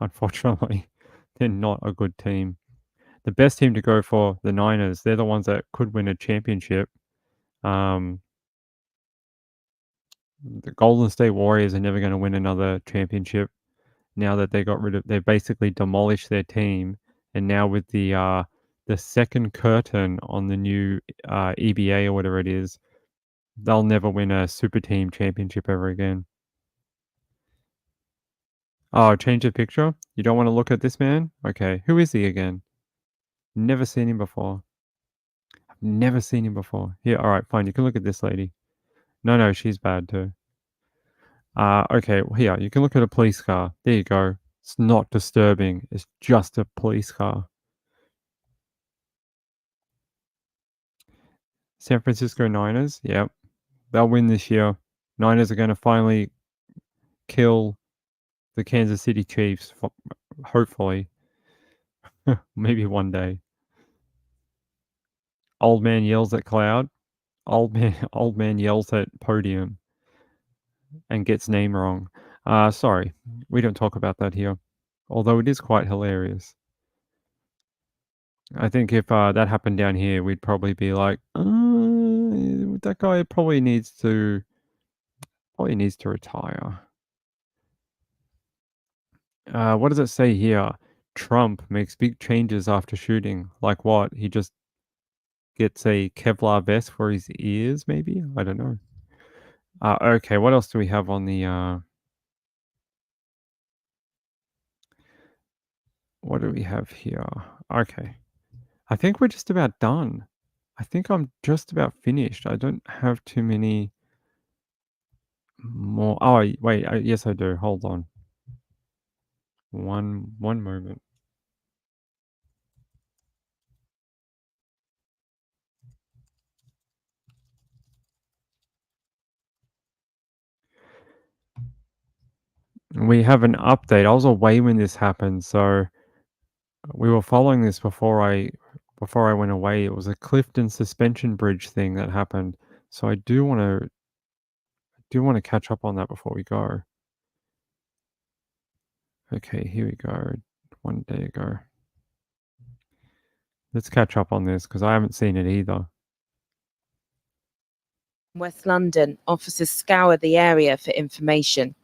unfortunately. They're not a good team. The best team to go for, the Niners. They're the ones that could win a championship. The Golden State Warriors are never going to win another championship now that they basically demolished their team. And now with the second curtain on the new EBA or whatever it is, they'll never win a super team championship ever again. Oh, change the picture? You don't want to look at this man? Okay, who is he again? Never seen him before. I've never seen him before. Here, alright, fine, you can look at this lady. No, she's bad too. Okay, well, here, you can look at a police car. There you go. It's not disturbing. It's just a police car. San Francisco Niners, yep. They'll win this year. Niners are going to finally kill the Kansas City Chiefs, hopefully. Maybe one day. Old man yells at cloud. Old man yells at podium and gets name wrong. Sorry, we don't talk about that here. Although it is quite hilarious. I think if that happened down here, we'd probably be like, that guy probably needs to retire. What does it say here? Trump makes big changes after shooting. Like what? He just gets a Kevlar vest for his ears, maybe? I don't know. Okay, what else do we have on the... What do we have here? Okay. I think we're just about done. I think I'm just about finished. I don't have too many more. Oh, wait. Yes, I do. Hold on. One moment. We have an update. I was away when this happened, so we were following this before I went away. It was a Clifton suspension bridge thing that happened. So I do want to catch up on that before we go. Okay, here we go. 1 day ago. Let's catch up on this because I haven't seen it either. West London, officers scour the area for information.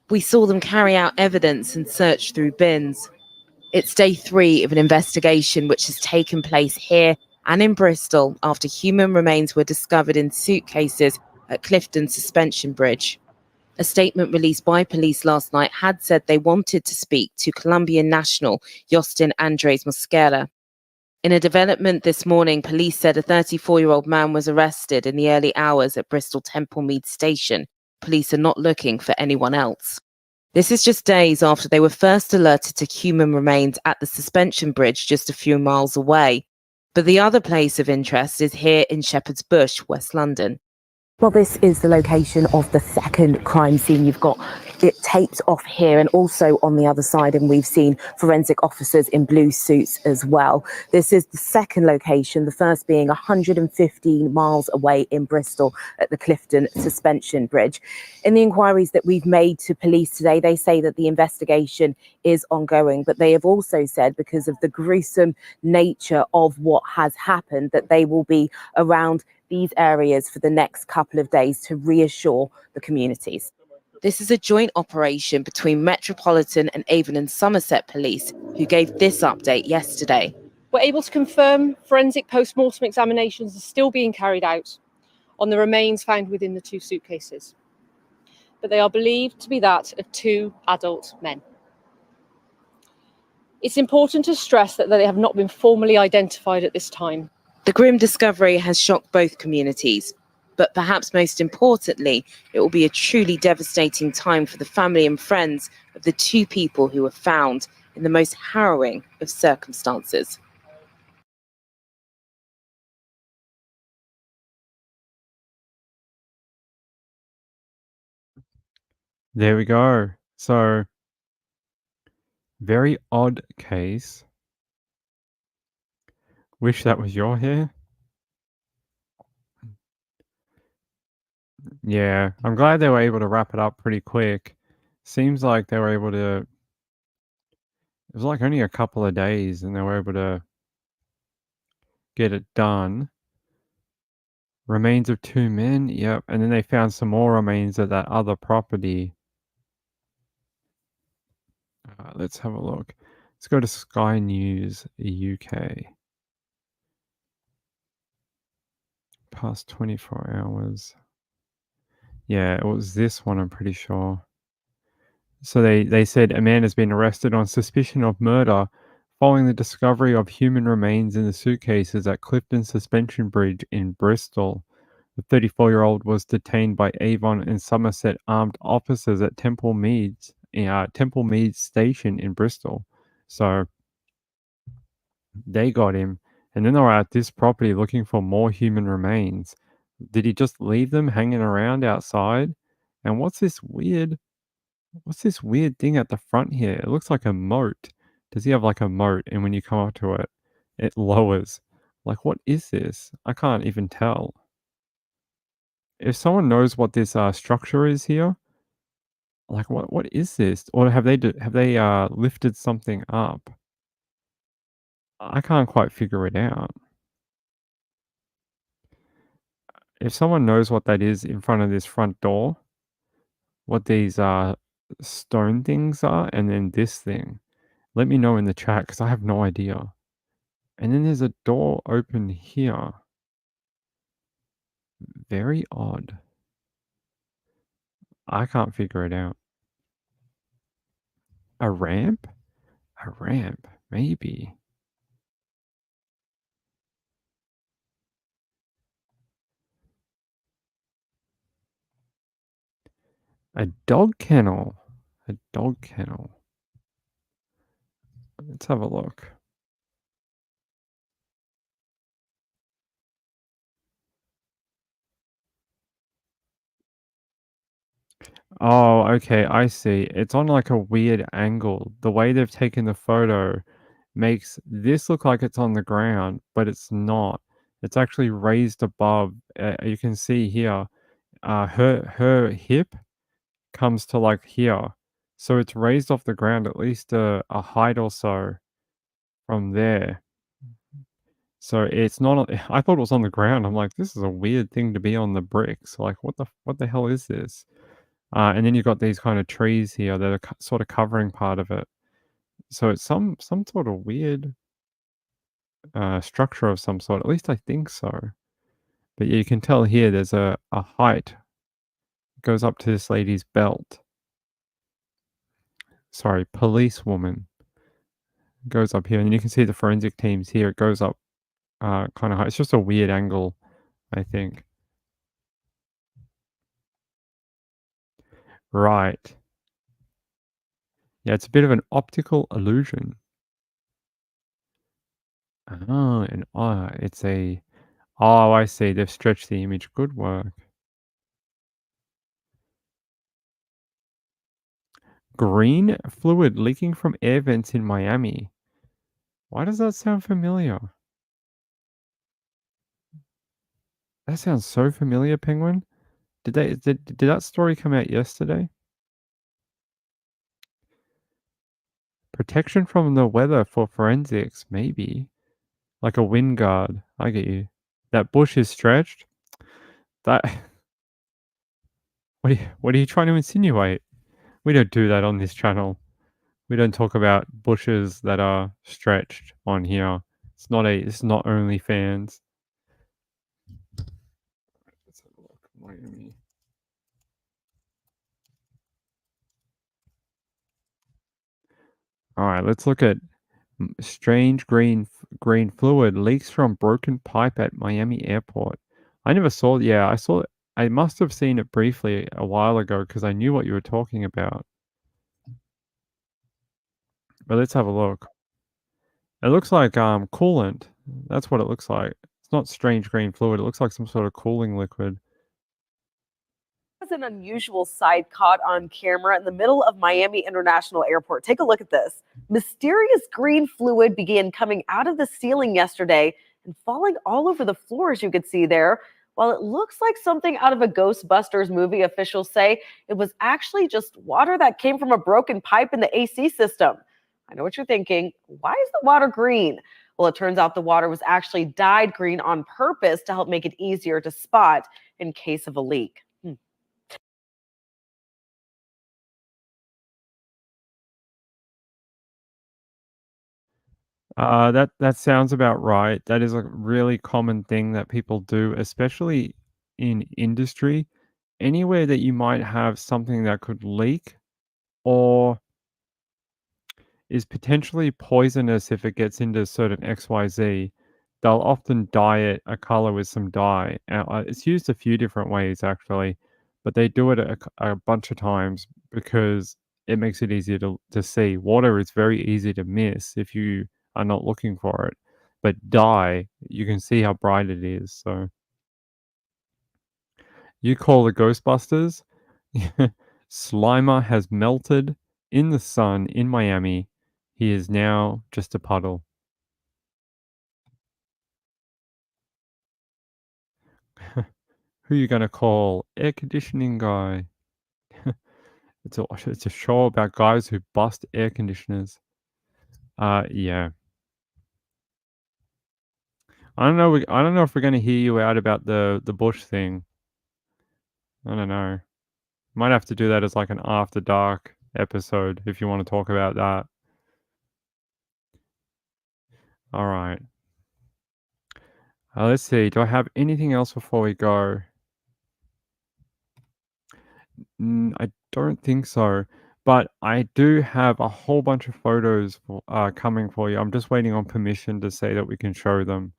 We saw them carry out evidence and search through bins. It's day 3 of an investigation which has taken place here and in Bristol after human remains were discovered in suitcases at Clifton Suspension Bridge. A statement released by police last night had said they wanted to speak to Colombian national Justin Andres Mosquera. In a development this morning, police said a 34-year-old man was arrested in the early hours at Bristol Templemead Station. Police are not looking for anyone else. This is just days after they were first alerted to human remains at the suspension bridge just a few miles away. But the other place of interest is here in Shepherd's Bush, West London. Well, this is the location of the second crime scene. You've got it taped off here and also on the other side, and we've seen forensic officers in blue suits as well. This is the second location, the first being 115 miles away in Bristol at the Clifton Suspension Bridge. In the inquiries that we've made to police today, they say that the investigation is ongoing, but they have also said, because of the gruesome nature of what has happened, that they will be around these areas for the next couple of days to reassure the communities. This is a joint operation between Metropolitan and Avon and Somerset Police, who gave this update yesterday. We're able to confirm forensic post-mortem examinations are still being carried out on the remains found within the two suitcases, but they are believed to be that of two adult men. It's important to stress that they have not been formally identified at this time. The grim discovery has shocked both communities, but perhaps most importantly, it will be a truly devastating time for the family and friends of the two people who were found in the most harrowing of circumstances. There we go. So, very odd case. Wish that was your hair. Yeah, I'm glad they were able to wrap it up pretty quick. Seems like they were able to. It was like only a couple of days, and they were able to get it done. Remains of two men. Yep, and then they found some more remains at that other property. Let's have a look. Let's go to Sky News UK. Past 24 hours. Yeah, it was this one, I'm pretty sure. So they said a man has been arrested on suspicion of murder following the discovery of human remains in the suitcases at Clifton Suspension Bridge in Bristol. The 34-year-old was detained by Avon and Somerset armed officers at Temple Meads Station in Bristol. So they got him, and then they were at this property looking for more human remains. Did he just leave them hanging around outside? And what's this weird thing at the front here? It looks like a moat. Does he have like a moat, and when you come up to it, it lowers? Like, what is this? I can't even tell. If someone knows what this structure is here, like what is this? Or have they lifted something up? I can't quite figure it out. If someone knows what that is in front of this front door, what these stone things are, and then this thing, let me know in the chat, because I have no idea. And then there's a door open here. Very odd. I can't figure it out. A ramp? A ramp, maybe. A dog kennel. A dog kennel. Let's have a look. Oh, okay, I see. It's on like a weird angle. The way they've taken the photo makes this look like it's on the ground, but it's not. It's actually raised above. You can see here, her hip comes to like here. So it's raised off the ground at least a height or so from there. So it's not. I thought it was on the ground. I'm like, this is a weird thing to be on the bricks. Like, what the hell is this? And then you've got these kind of trees here that are sort of covering part of it. So it's some sort of weird structure of some sort. At least I think so. But yeah, you can tell here there's a height. It goes up to this lady's belt. Sorry, policewoman. Goes up here, and you can see the forensic teams here. It goes up kind of high. It's just a weird angle, I think. Right. Yeah, it's a bit of an optical illusion. Oh, and it's a. Oh, I see. They've stretched the image. Good work. Green fluid leaking from air vents in Miami. Why does that sound familiar? That sounds so familiar, Penguin. Did that story come out yesterday? Protection from the weather for forensics, maybe. Like a wind guard. I get you. That bush is stretched. That what are you trying to insinuate? We don't do that on this channel. We don't talk about bushes that are stretched on here. It's not OnlyFans. Let's have a look. Miami. All right, let's look at strange green fluid leaks from broken pipe at Miami airport. I never saw. Yeah, I saw it. I must have seen it briefly a while ago because I knew what you were talking about. But let's have a look. It looks like coolant. That's what it looks like. It's not strange green fluid. It looks like some sort of cooling liquid. Was an unusual sight caught on camera in the middle of Miami International Airport. Take a look at this. Mysterious green fluid began coming out of the ceiling yesterday and falling all over the floor, as you could see there. While it looks like something out of a Ghostbusters movie, officials say it was actually just water that came from a broken pipe in the AC system. I know what you're thinking. Why is the water green? Well, it turns out the water was actually dyed green on purpose to help make it easier to spot in case of a leak. That sounds about right. That is a really common thing that people do, especially in industry. Anywhere that you might have something that could leak or is potentially poisonous if it gets into certain XYZ, they'll often dye it a color with some dye. It's used a few different ways actually, but they do it a bunch of times because it makes it easier to see. Water is very easy to miss if you are not looking for it, but dye, you can see how bright it is. So you call the Ghostbusters? Slimer has melted in the sun in Miami. He is now just a puddle. Who you gonna call? Air conditioning guy. It's a show about guys who bust air conditioners. Yeah. I don't know. I don't know if we're gonna hear you out about the bush thing. I don't know. Might have to do that as like an after dark episode if you want to talk about that. All right. Let's see. Do I have anything else before we go? I don't think so. But I do have a whole bunch of photos coming for you. I'm just waiting on permission to say that we can show them.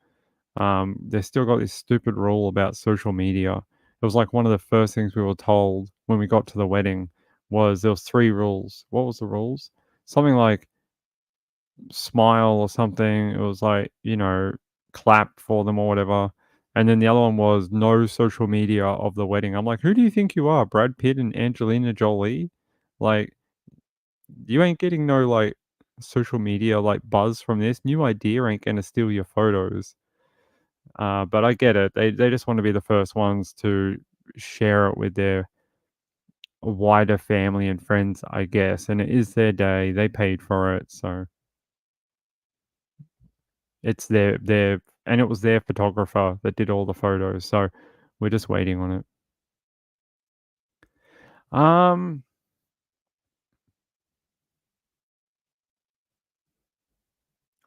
They still got this stupid rule about social media. It was like one of the first things we were told when we got to the wedding was there was 3 rules. What was the rules? Something like smile or something. It was like, clap for them or whatever. And then the other one was no social media of the wedding. I'm like, who do you think you are? Brad Pitt and Angelina Jolie? Like, you ain't getting no like social media like buzz from this. New idea ain't gonna steal your photos. But I get it. They just want to be the first ones to share it with their wider family and friends, I guess. And it is their day. They paid for it, so it's their and it was their photographer that did all the photos. So we're just waiting on it. I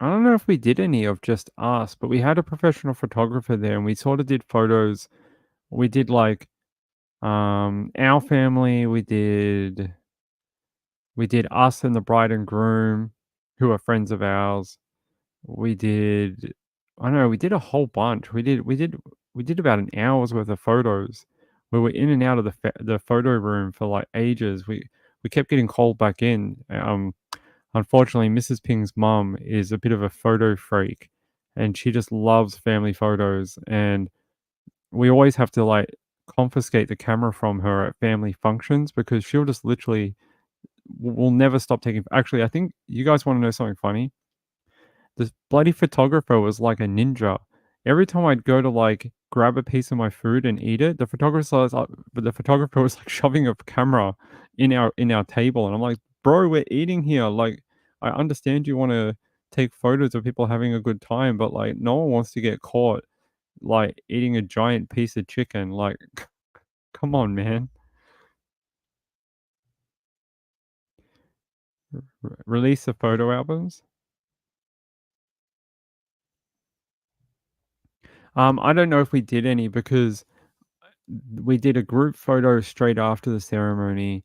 don't know if we did any of just us, but we had a professional photographer there and we sort of did photos. We did like our family, we did us and the bride and groom who are friends of ours. We did I don't know, we did a whole bunch. We did about an hour's worth of photos. We were in and out of the photo room for like ages. We kept getting called back in. Unfortunately, Mrs. Ping's mum is a bit of a photo freak, and she just loves family photos, and we always have to, like, confiscate the camera from her at family functions because she'll just literally will never stop taking actually, I think you guys wanna know something funny? This bloody photographer was like a ninja. Every time I'd go to, like, grab a piece of my food and eat it, the photographer was, like, shoving a camera in our table, and I'm like, "Bro, we're eating here, like, I understand you wanna take photos of people having a good time, but, like, no one wants to get caught, like, eating a giant piece of chicken, like, come on, man." Release the photo albums? I don't know if we did any because we did a group photo straight after the ceremony,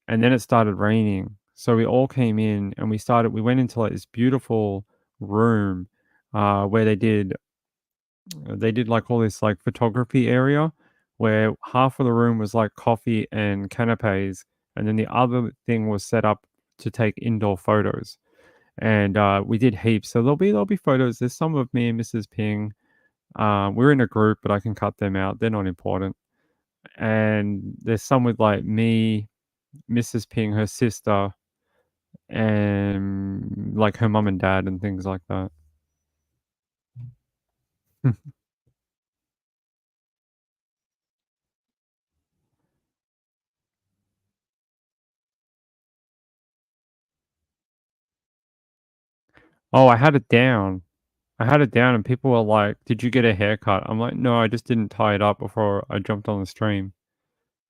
and then it started raining. So we all came in and we went into like this beautiful room where they did like all this like photography area where half of the room was like coffee and canapes, and then the other thing was set up to take indoor photos. And we did heaps. So there'll be photos. There's some of me and Mrs. Ping. We're in a group, but I can cut them out. They're not important. And there's some with like me, Mrs. Ping, her sister, and like her mum and dad and things like that. Oh, I had it down. I had it down and people were like, "Did you get a haircut?" I'm like, "No, I just didn't tie it up before I jumped on the stream."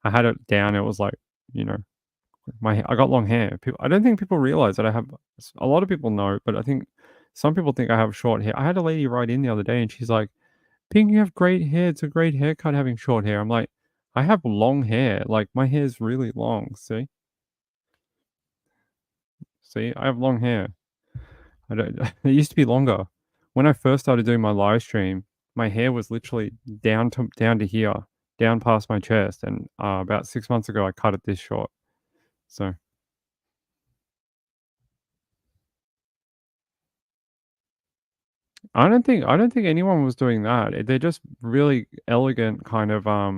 I had it down. It was like, you know, I got long hair. I don't think people realize that I have a lot of people know, but I think some people think I have short hair. I had a lady write in the other day and she's like, "Pink, you have great hair. It's a great haircut having short hair." I'm like, "I have long hair. Like my hair's really long. See? See? I have long hair. I don't it used to be longer. When I first started doing my live stream, my hair was literally down to here, down past my chest, and about 6 months ago I cut it this short. So I don't think anyone was doing that. They're just really elegant kind of I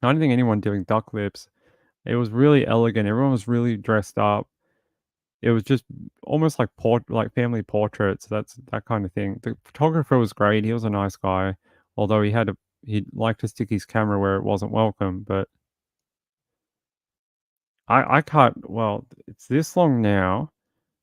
don't think anyone doing duck lips. It was really elegant. Everyone was really dressed up. It was just almost like like family portraits, that's that kind of thing. The photographer was great, he was a nice guy, although he liked to stick his camera where it wasn't welcome, but I cut well, it's this long now.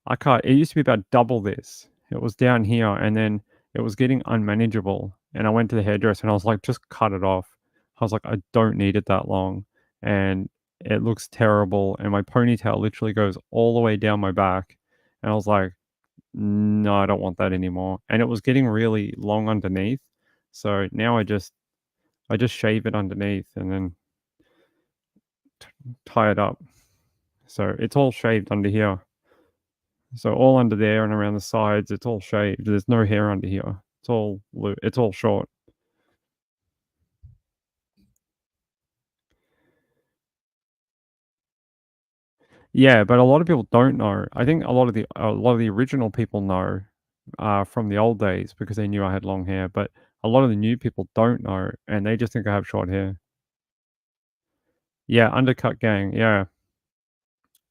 It used to be about double this. It was down here, and then it was getting unmanageable, and I went to the hairdresser, and I was like, "Just cut it off." I was like, "I don't need it that long," and it looks terrible, and my ponytail literally goes all the way down my back, and I was like, "No, I don't want that anymore," and it was getting really long underneath, so now I just shave it underneath and then tie it up. So it's all shaved under here. So all under there and around the sides, it's all shaved. There's no hair under here. It's all short. Yeah, but a lot of people don't know. I think a lot of the original people know from the old days because they knew I had long hair, but a lot of the new people don't know and they just think I have short hair. Yeah, undercut gang. Yeah.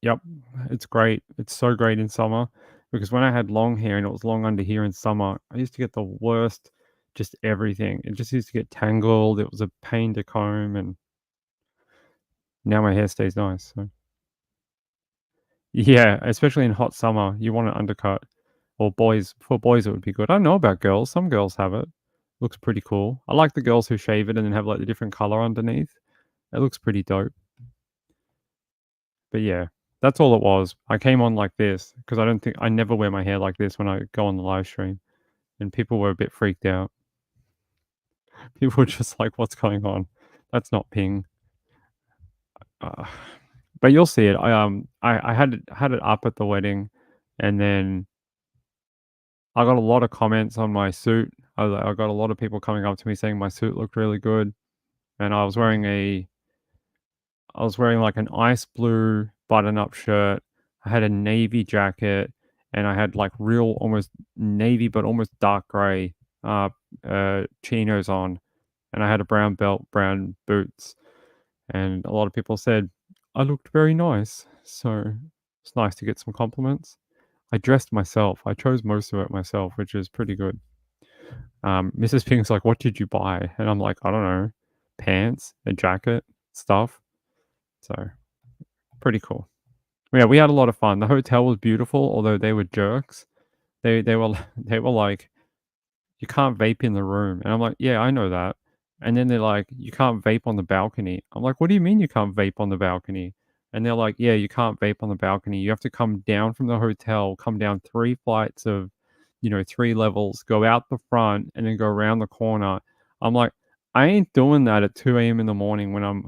Yep. It's great. It's so great in summer because when I had long hair and it was long under here in summer, I used to get the worst just everything. It just used to get tangled. It was a pain to comb and now my hair stays nice. So. Yeah, especially in hot summer, you want an undercut. Or for boys it would be good. I don't know about girls. Some girls have it. Looks pretty cool. I like the girls who shave it and then have like the different color underneath. It looks pretty dope. But yeah, that's all it was. I came on like this because I never wear my hair like this when I go on the live stream, and people were a bit freaked out. People were just like, "What's going on? That's not Ping." Uh, but you'll see it. I had it up at the wedding, and then I got a lot of comments on my suit. I got a lot of people coming up to me saying my suit looked really good, and I was wearing like an ice blue button-up shirt. I had a navy jacket, and I had like real almost navy but almost dark gray chinos on, and I had a brown belt, brown boots, and a lot of people said I looked very nice. So it's nice to get some compliments. I dressed myself. I chose most of it myself, which is pretty good. Mrs. Ping's like, "What did you buy?" And I'm like, "I don't know, pants, a jacket, stuff." So pretty cool. Yeah, we had a lot of fun. The hotel was beautiful, although they were jerks. They were they were like, "You can't vape in the room," and I'm like, "Yeah, I know that." And then they're like, "You can't vape on the balcony." I'm like, "What do you mean you can't vape on the balcony?" And they're like, "Yeah, you can't vape on the balcony. You have to come down from the hotel, come down 3 flights of, 3 levels, go out the front, and then go around the corner." I'm like, "I ain't doing that at 2 AM in the morning when I'm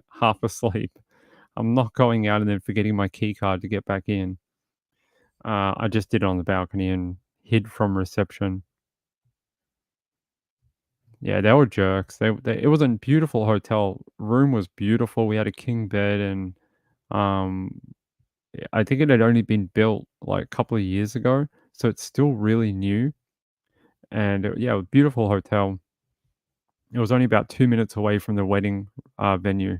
half asleep. I'm not going out and then forgetting my key card to get back in." I just did it on the balcony and hid from reception. Yeah, they were jerks. It was a beautiful hotel. Room was beautiful. We had a king bed, and um, I think it had only been built like a couple of years ago, so it's still really new. And yeah, a beautiful hotel. It was only about 2 minutes away from the wedding venue.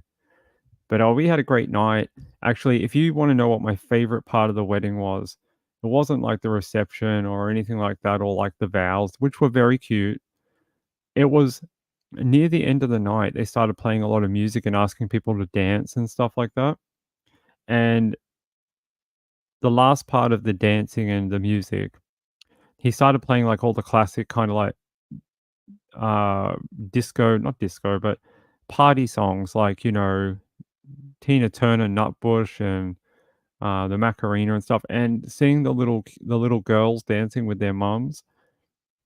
But we had a great night. Actually, if you want to know what my favorite part of the wedding was, it wasn't like the reception or anything like that, or like the vows, which were very cute. It was near the end of the night, they started playing a lot of music and asking people to dance and stuff like that. And the last part of the dancing and the music, he started playing like all the classic kind of like disco, not disco, but party songs like, Tina Turner, Nutbush, and the Macarena and stuff. And seeing the little girls dancing with their mums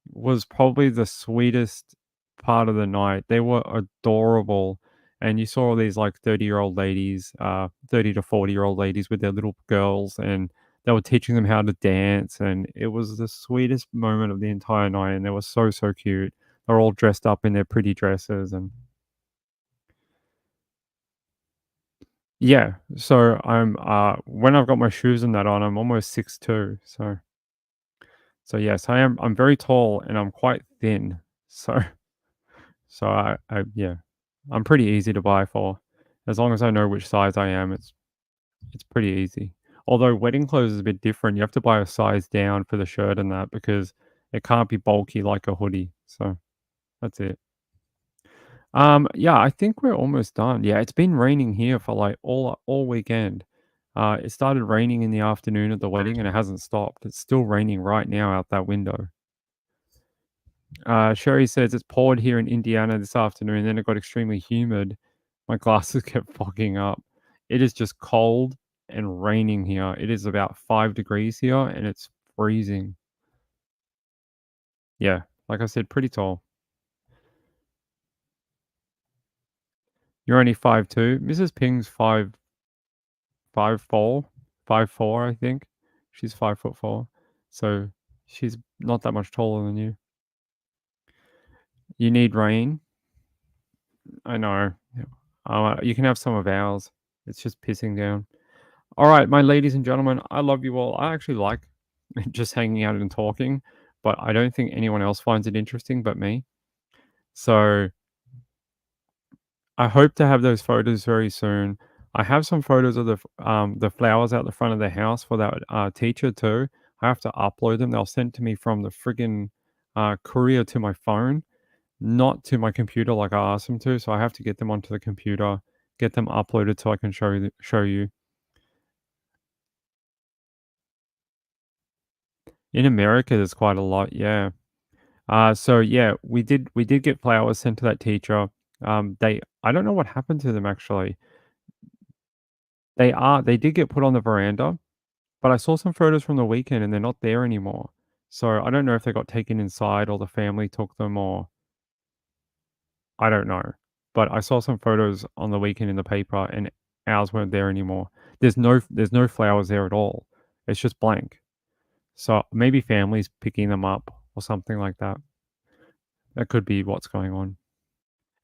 was probably the sweetest part of the night. They were adorable. And you saw all these like 30-year-old ladies, 30 to 40-year-old ladies with their little girls, and they were teaching them how to dance. And it was the sweetest moment of the entire night. And they were so, so cute. They're all dressed up in their pretty dresses. And yeah, so I'm, when I've got my shoes and that on, I'm almost 6'2". So yes, I'm very tall and I'm quite thin. So yeah, I'm pretty easy to buy for. As long as I know which size I am, it's pretty easy. Although wedding clothes is a bit different. You have to buy a size down for the shirt and that, because it can't be bulky like a hoodie. So that's it. Yeah, I think we're almost done. Yeah, it's been raining here for like all weekend. It started raining in the afternoon at the wedding and it hasn't stopped. It's still raining right now out that window. Sherry says it's poured here in Indiana this afternoon, then it got extremely humid. My glasses kept fogging up. It is just cold and raining here. It is about 5 degrees here and it's freezing. Yeah, like I said, pretty tall. You're only 5'2". Mrs. Ping's 5'4", 5'4", I think. She's 5'4". So she's not that much taller than you. You need rain. I know. You can have some of ours. It's just pissing down. All right, my ladies and gentlemen, I love you all. I actually like just hanging out and talking, but I don't think anyone else finds it interesting but me. So I hope to have those photos very soon. I have some photos of the flowers out the front of the house for that teacher too. I have to upload them. They'll send to me from the friggin' courier to my phone, not to my computer like I asked them to. So I have to get them onto the computer, get them uploaded so I can show you. In America, there's quite a lot, yeah. So yeah, we did get flowers sent to that teacher. I don't know what happened to them actually. They did get put on the veranda, but I saw some photos from the weekend and they're not there anymore. So I don't know if they got taken inside or the family took them, or I don't know. But I saw some photos on the weekend in the paper and ours weren't there anymore. There's no flowers there at all. It's just blank. So maybe families picking them up or something like that. That could be what's going on.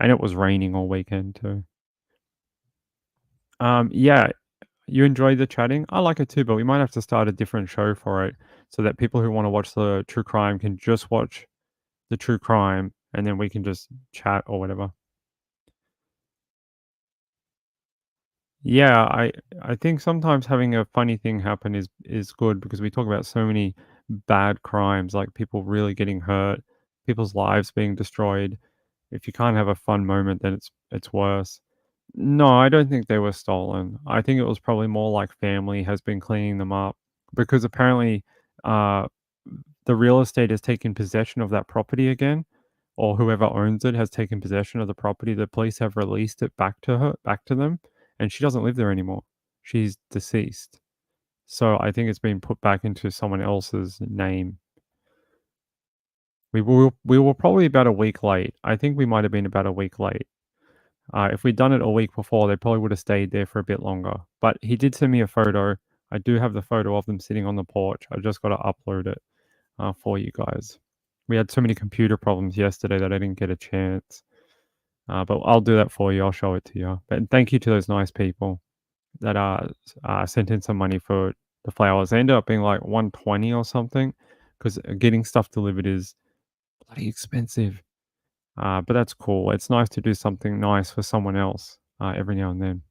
And it was raining all weekend too. Yeah, you enjoy the chatting. I like it too, but we might have to start a different show for it so that people who want to watch the true crime can just watch the true crime and then we can just chat or whatever. Yeah, I think sometimes having a funny thing happen is good because we talk about so many bad crimes, like people really getting hurt, people's lives being destroyed. If you can't have a fun moment, then it's worse. No, I don't think they were stolen. I think it was probably more like family has been cleaning them up because apparently uh, the real estate has taken possession of that property again, or whoever owns it has taken possession of the property. The police have released it back to them, and she doesn't live there anymore. She's deceased. So I think it's been put back into someone else's name. We were probably about a week late. I think we might have been about a week late. If we'd done it a week before, they probably would have stayed there for a bit longer. But he did send me a photo. I do have the photo of them sitting on the porch. I just got to upload it for you guys. We had so many computer problems yesterday that I didn't get a chance. But I'll do that for you. I'll show it to you. But thank you to those nice people that sent in some money for the flowers. They ended up being like 120 or something because getting stuff delivered is bloody expensive. But that's cool. It's nice to do something nice for someone else every now and then.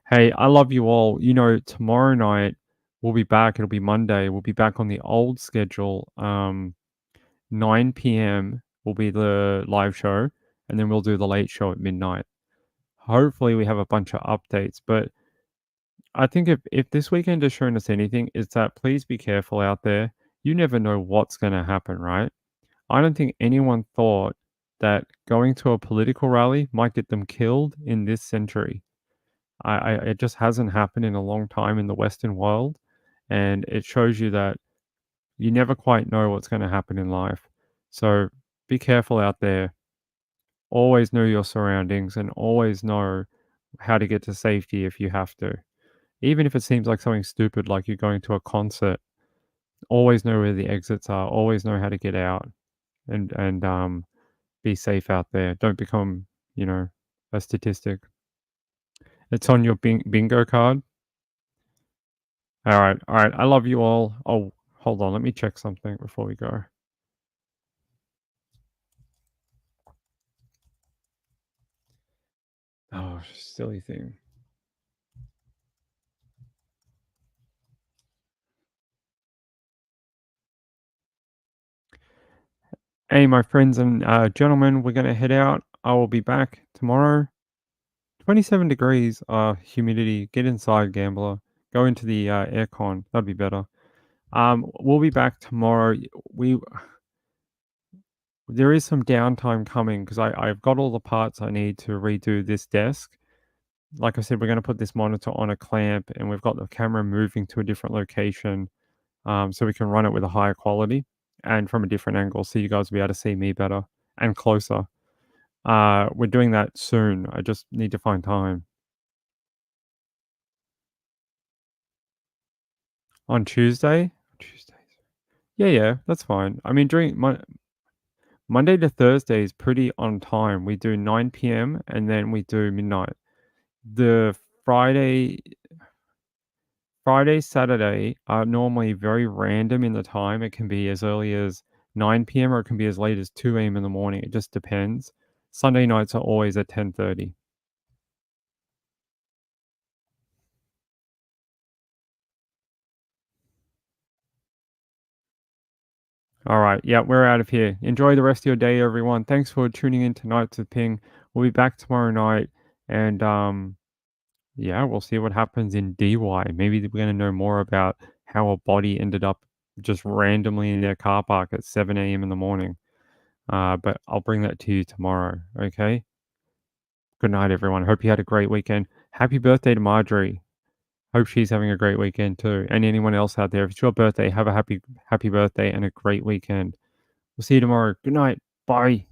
Hey, I love you all. You know, tomorrow night we'll be back. It'll be Monday. We'll be back on the old schedule. 9 p.m. will be the live show, and then we'll do the late show at midnight. Hopefully, we have a bunch of updates. But I think if this weekend has shown us anything, is that please be careful out there. You never know what's going to happen, right? I don't think anyone thought that going to a political rally might get them killed in this century. It just hasn't happened in a long time in the Western world, and it shows you that you never quite know what's going to happen in life. So be careful out there. Always know your surroundings and always know how to get to safety if you have to. Even if it seems like something stupid, like you're going to a concert, always know where the exits are. Always know how to get out, and be safe out there. Don't become, a statistic. It's on your bingo card. All right. I love you all. Oh, hold on. Let me check something before we go. Oh, silly thing. Hey, my friends and gentlemen, we're going to head out. I will be back tomorrow. 27 degrees, humidity. Get inside, gambler. Go into the aircon. That'd be better. We'll be back tomorrow. There is some downtime coming because I've got all the parts I need to redo this desk. Like I said, we're going to put this monitor on a clamp, and we've got the camera moving to a different location, so we can run it with a higher quality and from a different angle, so you guys will be able to see me better and closer. We're doing that soon. I just need to find time. On Tuesday? Yeah, that's fine. I mean, during Monday to Thursday is pretty on time. We do 9 p.m. and then we do midnight. The Friday, Saturday are normally very random in the time. It can be as early as 9 p.m. or it can be as late as 2 a.m. in the morning. It just depends. Sunday nights are always at 10:30. All right. Yeah, we're out of here. Enjoy the rest of your day, everyone. Thanks for tuning in tonight to Ping. We'll be back tomorrow night. And yeah, we'll see what happens in DY. Maybe we're going to know more about how a body ended up just randomly in their car park at 7 a.m. in the morning. But I'll bring that to you tomorrow. Okay. Good night, everyone. Hope you had a great weekend. Happy birthday to Marjorie. Hope she's having a great weekend too. And anyone else out there, if it's your birthday, have a happy birthday and a great weekend. We'll see you tomorrow. Good night. Bye.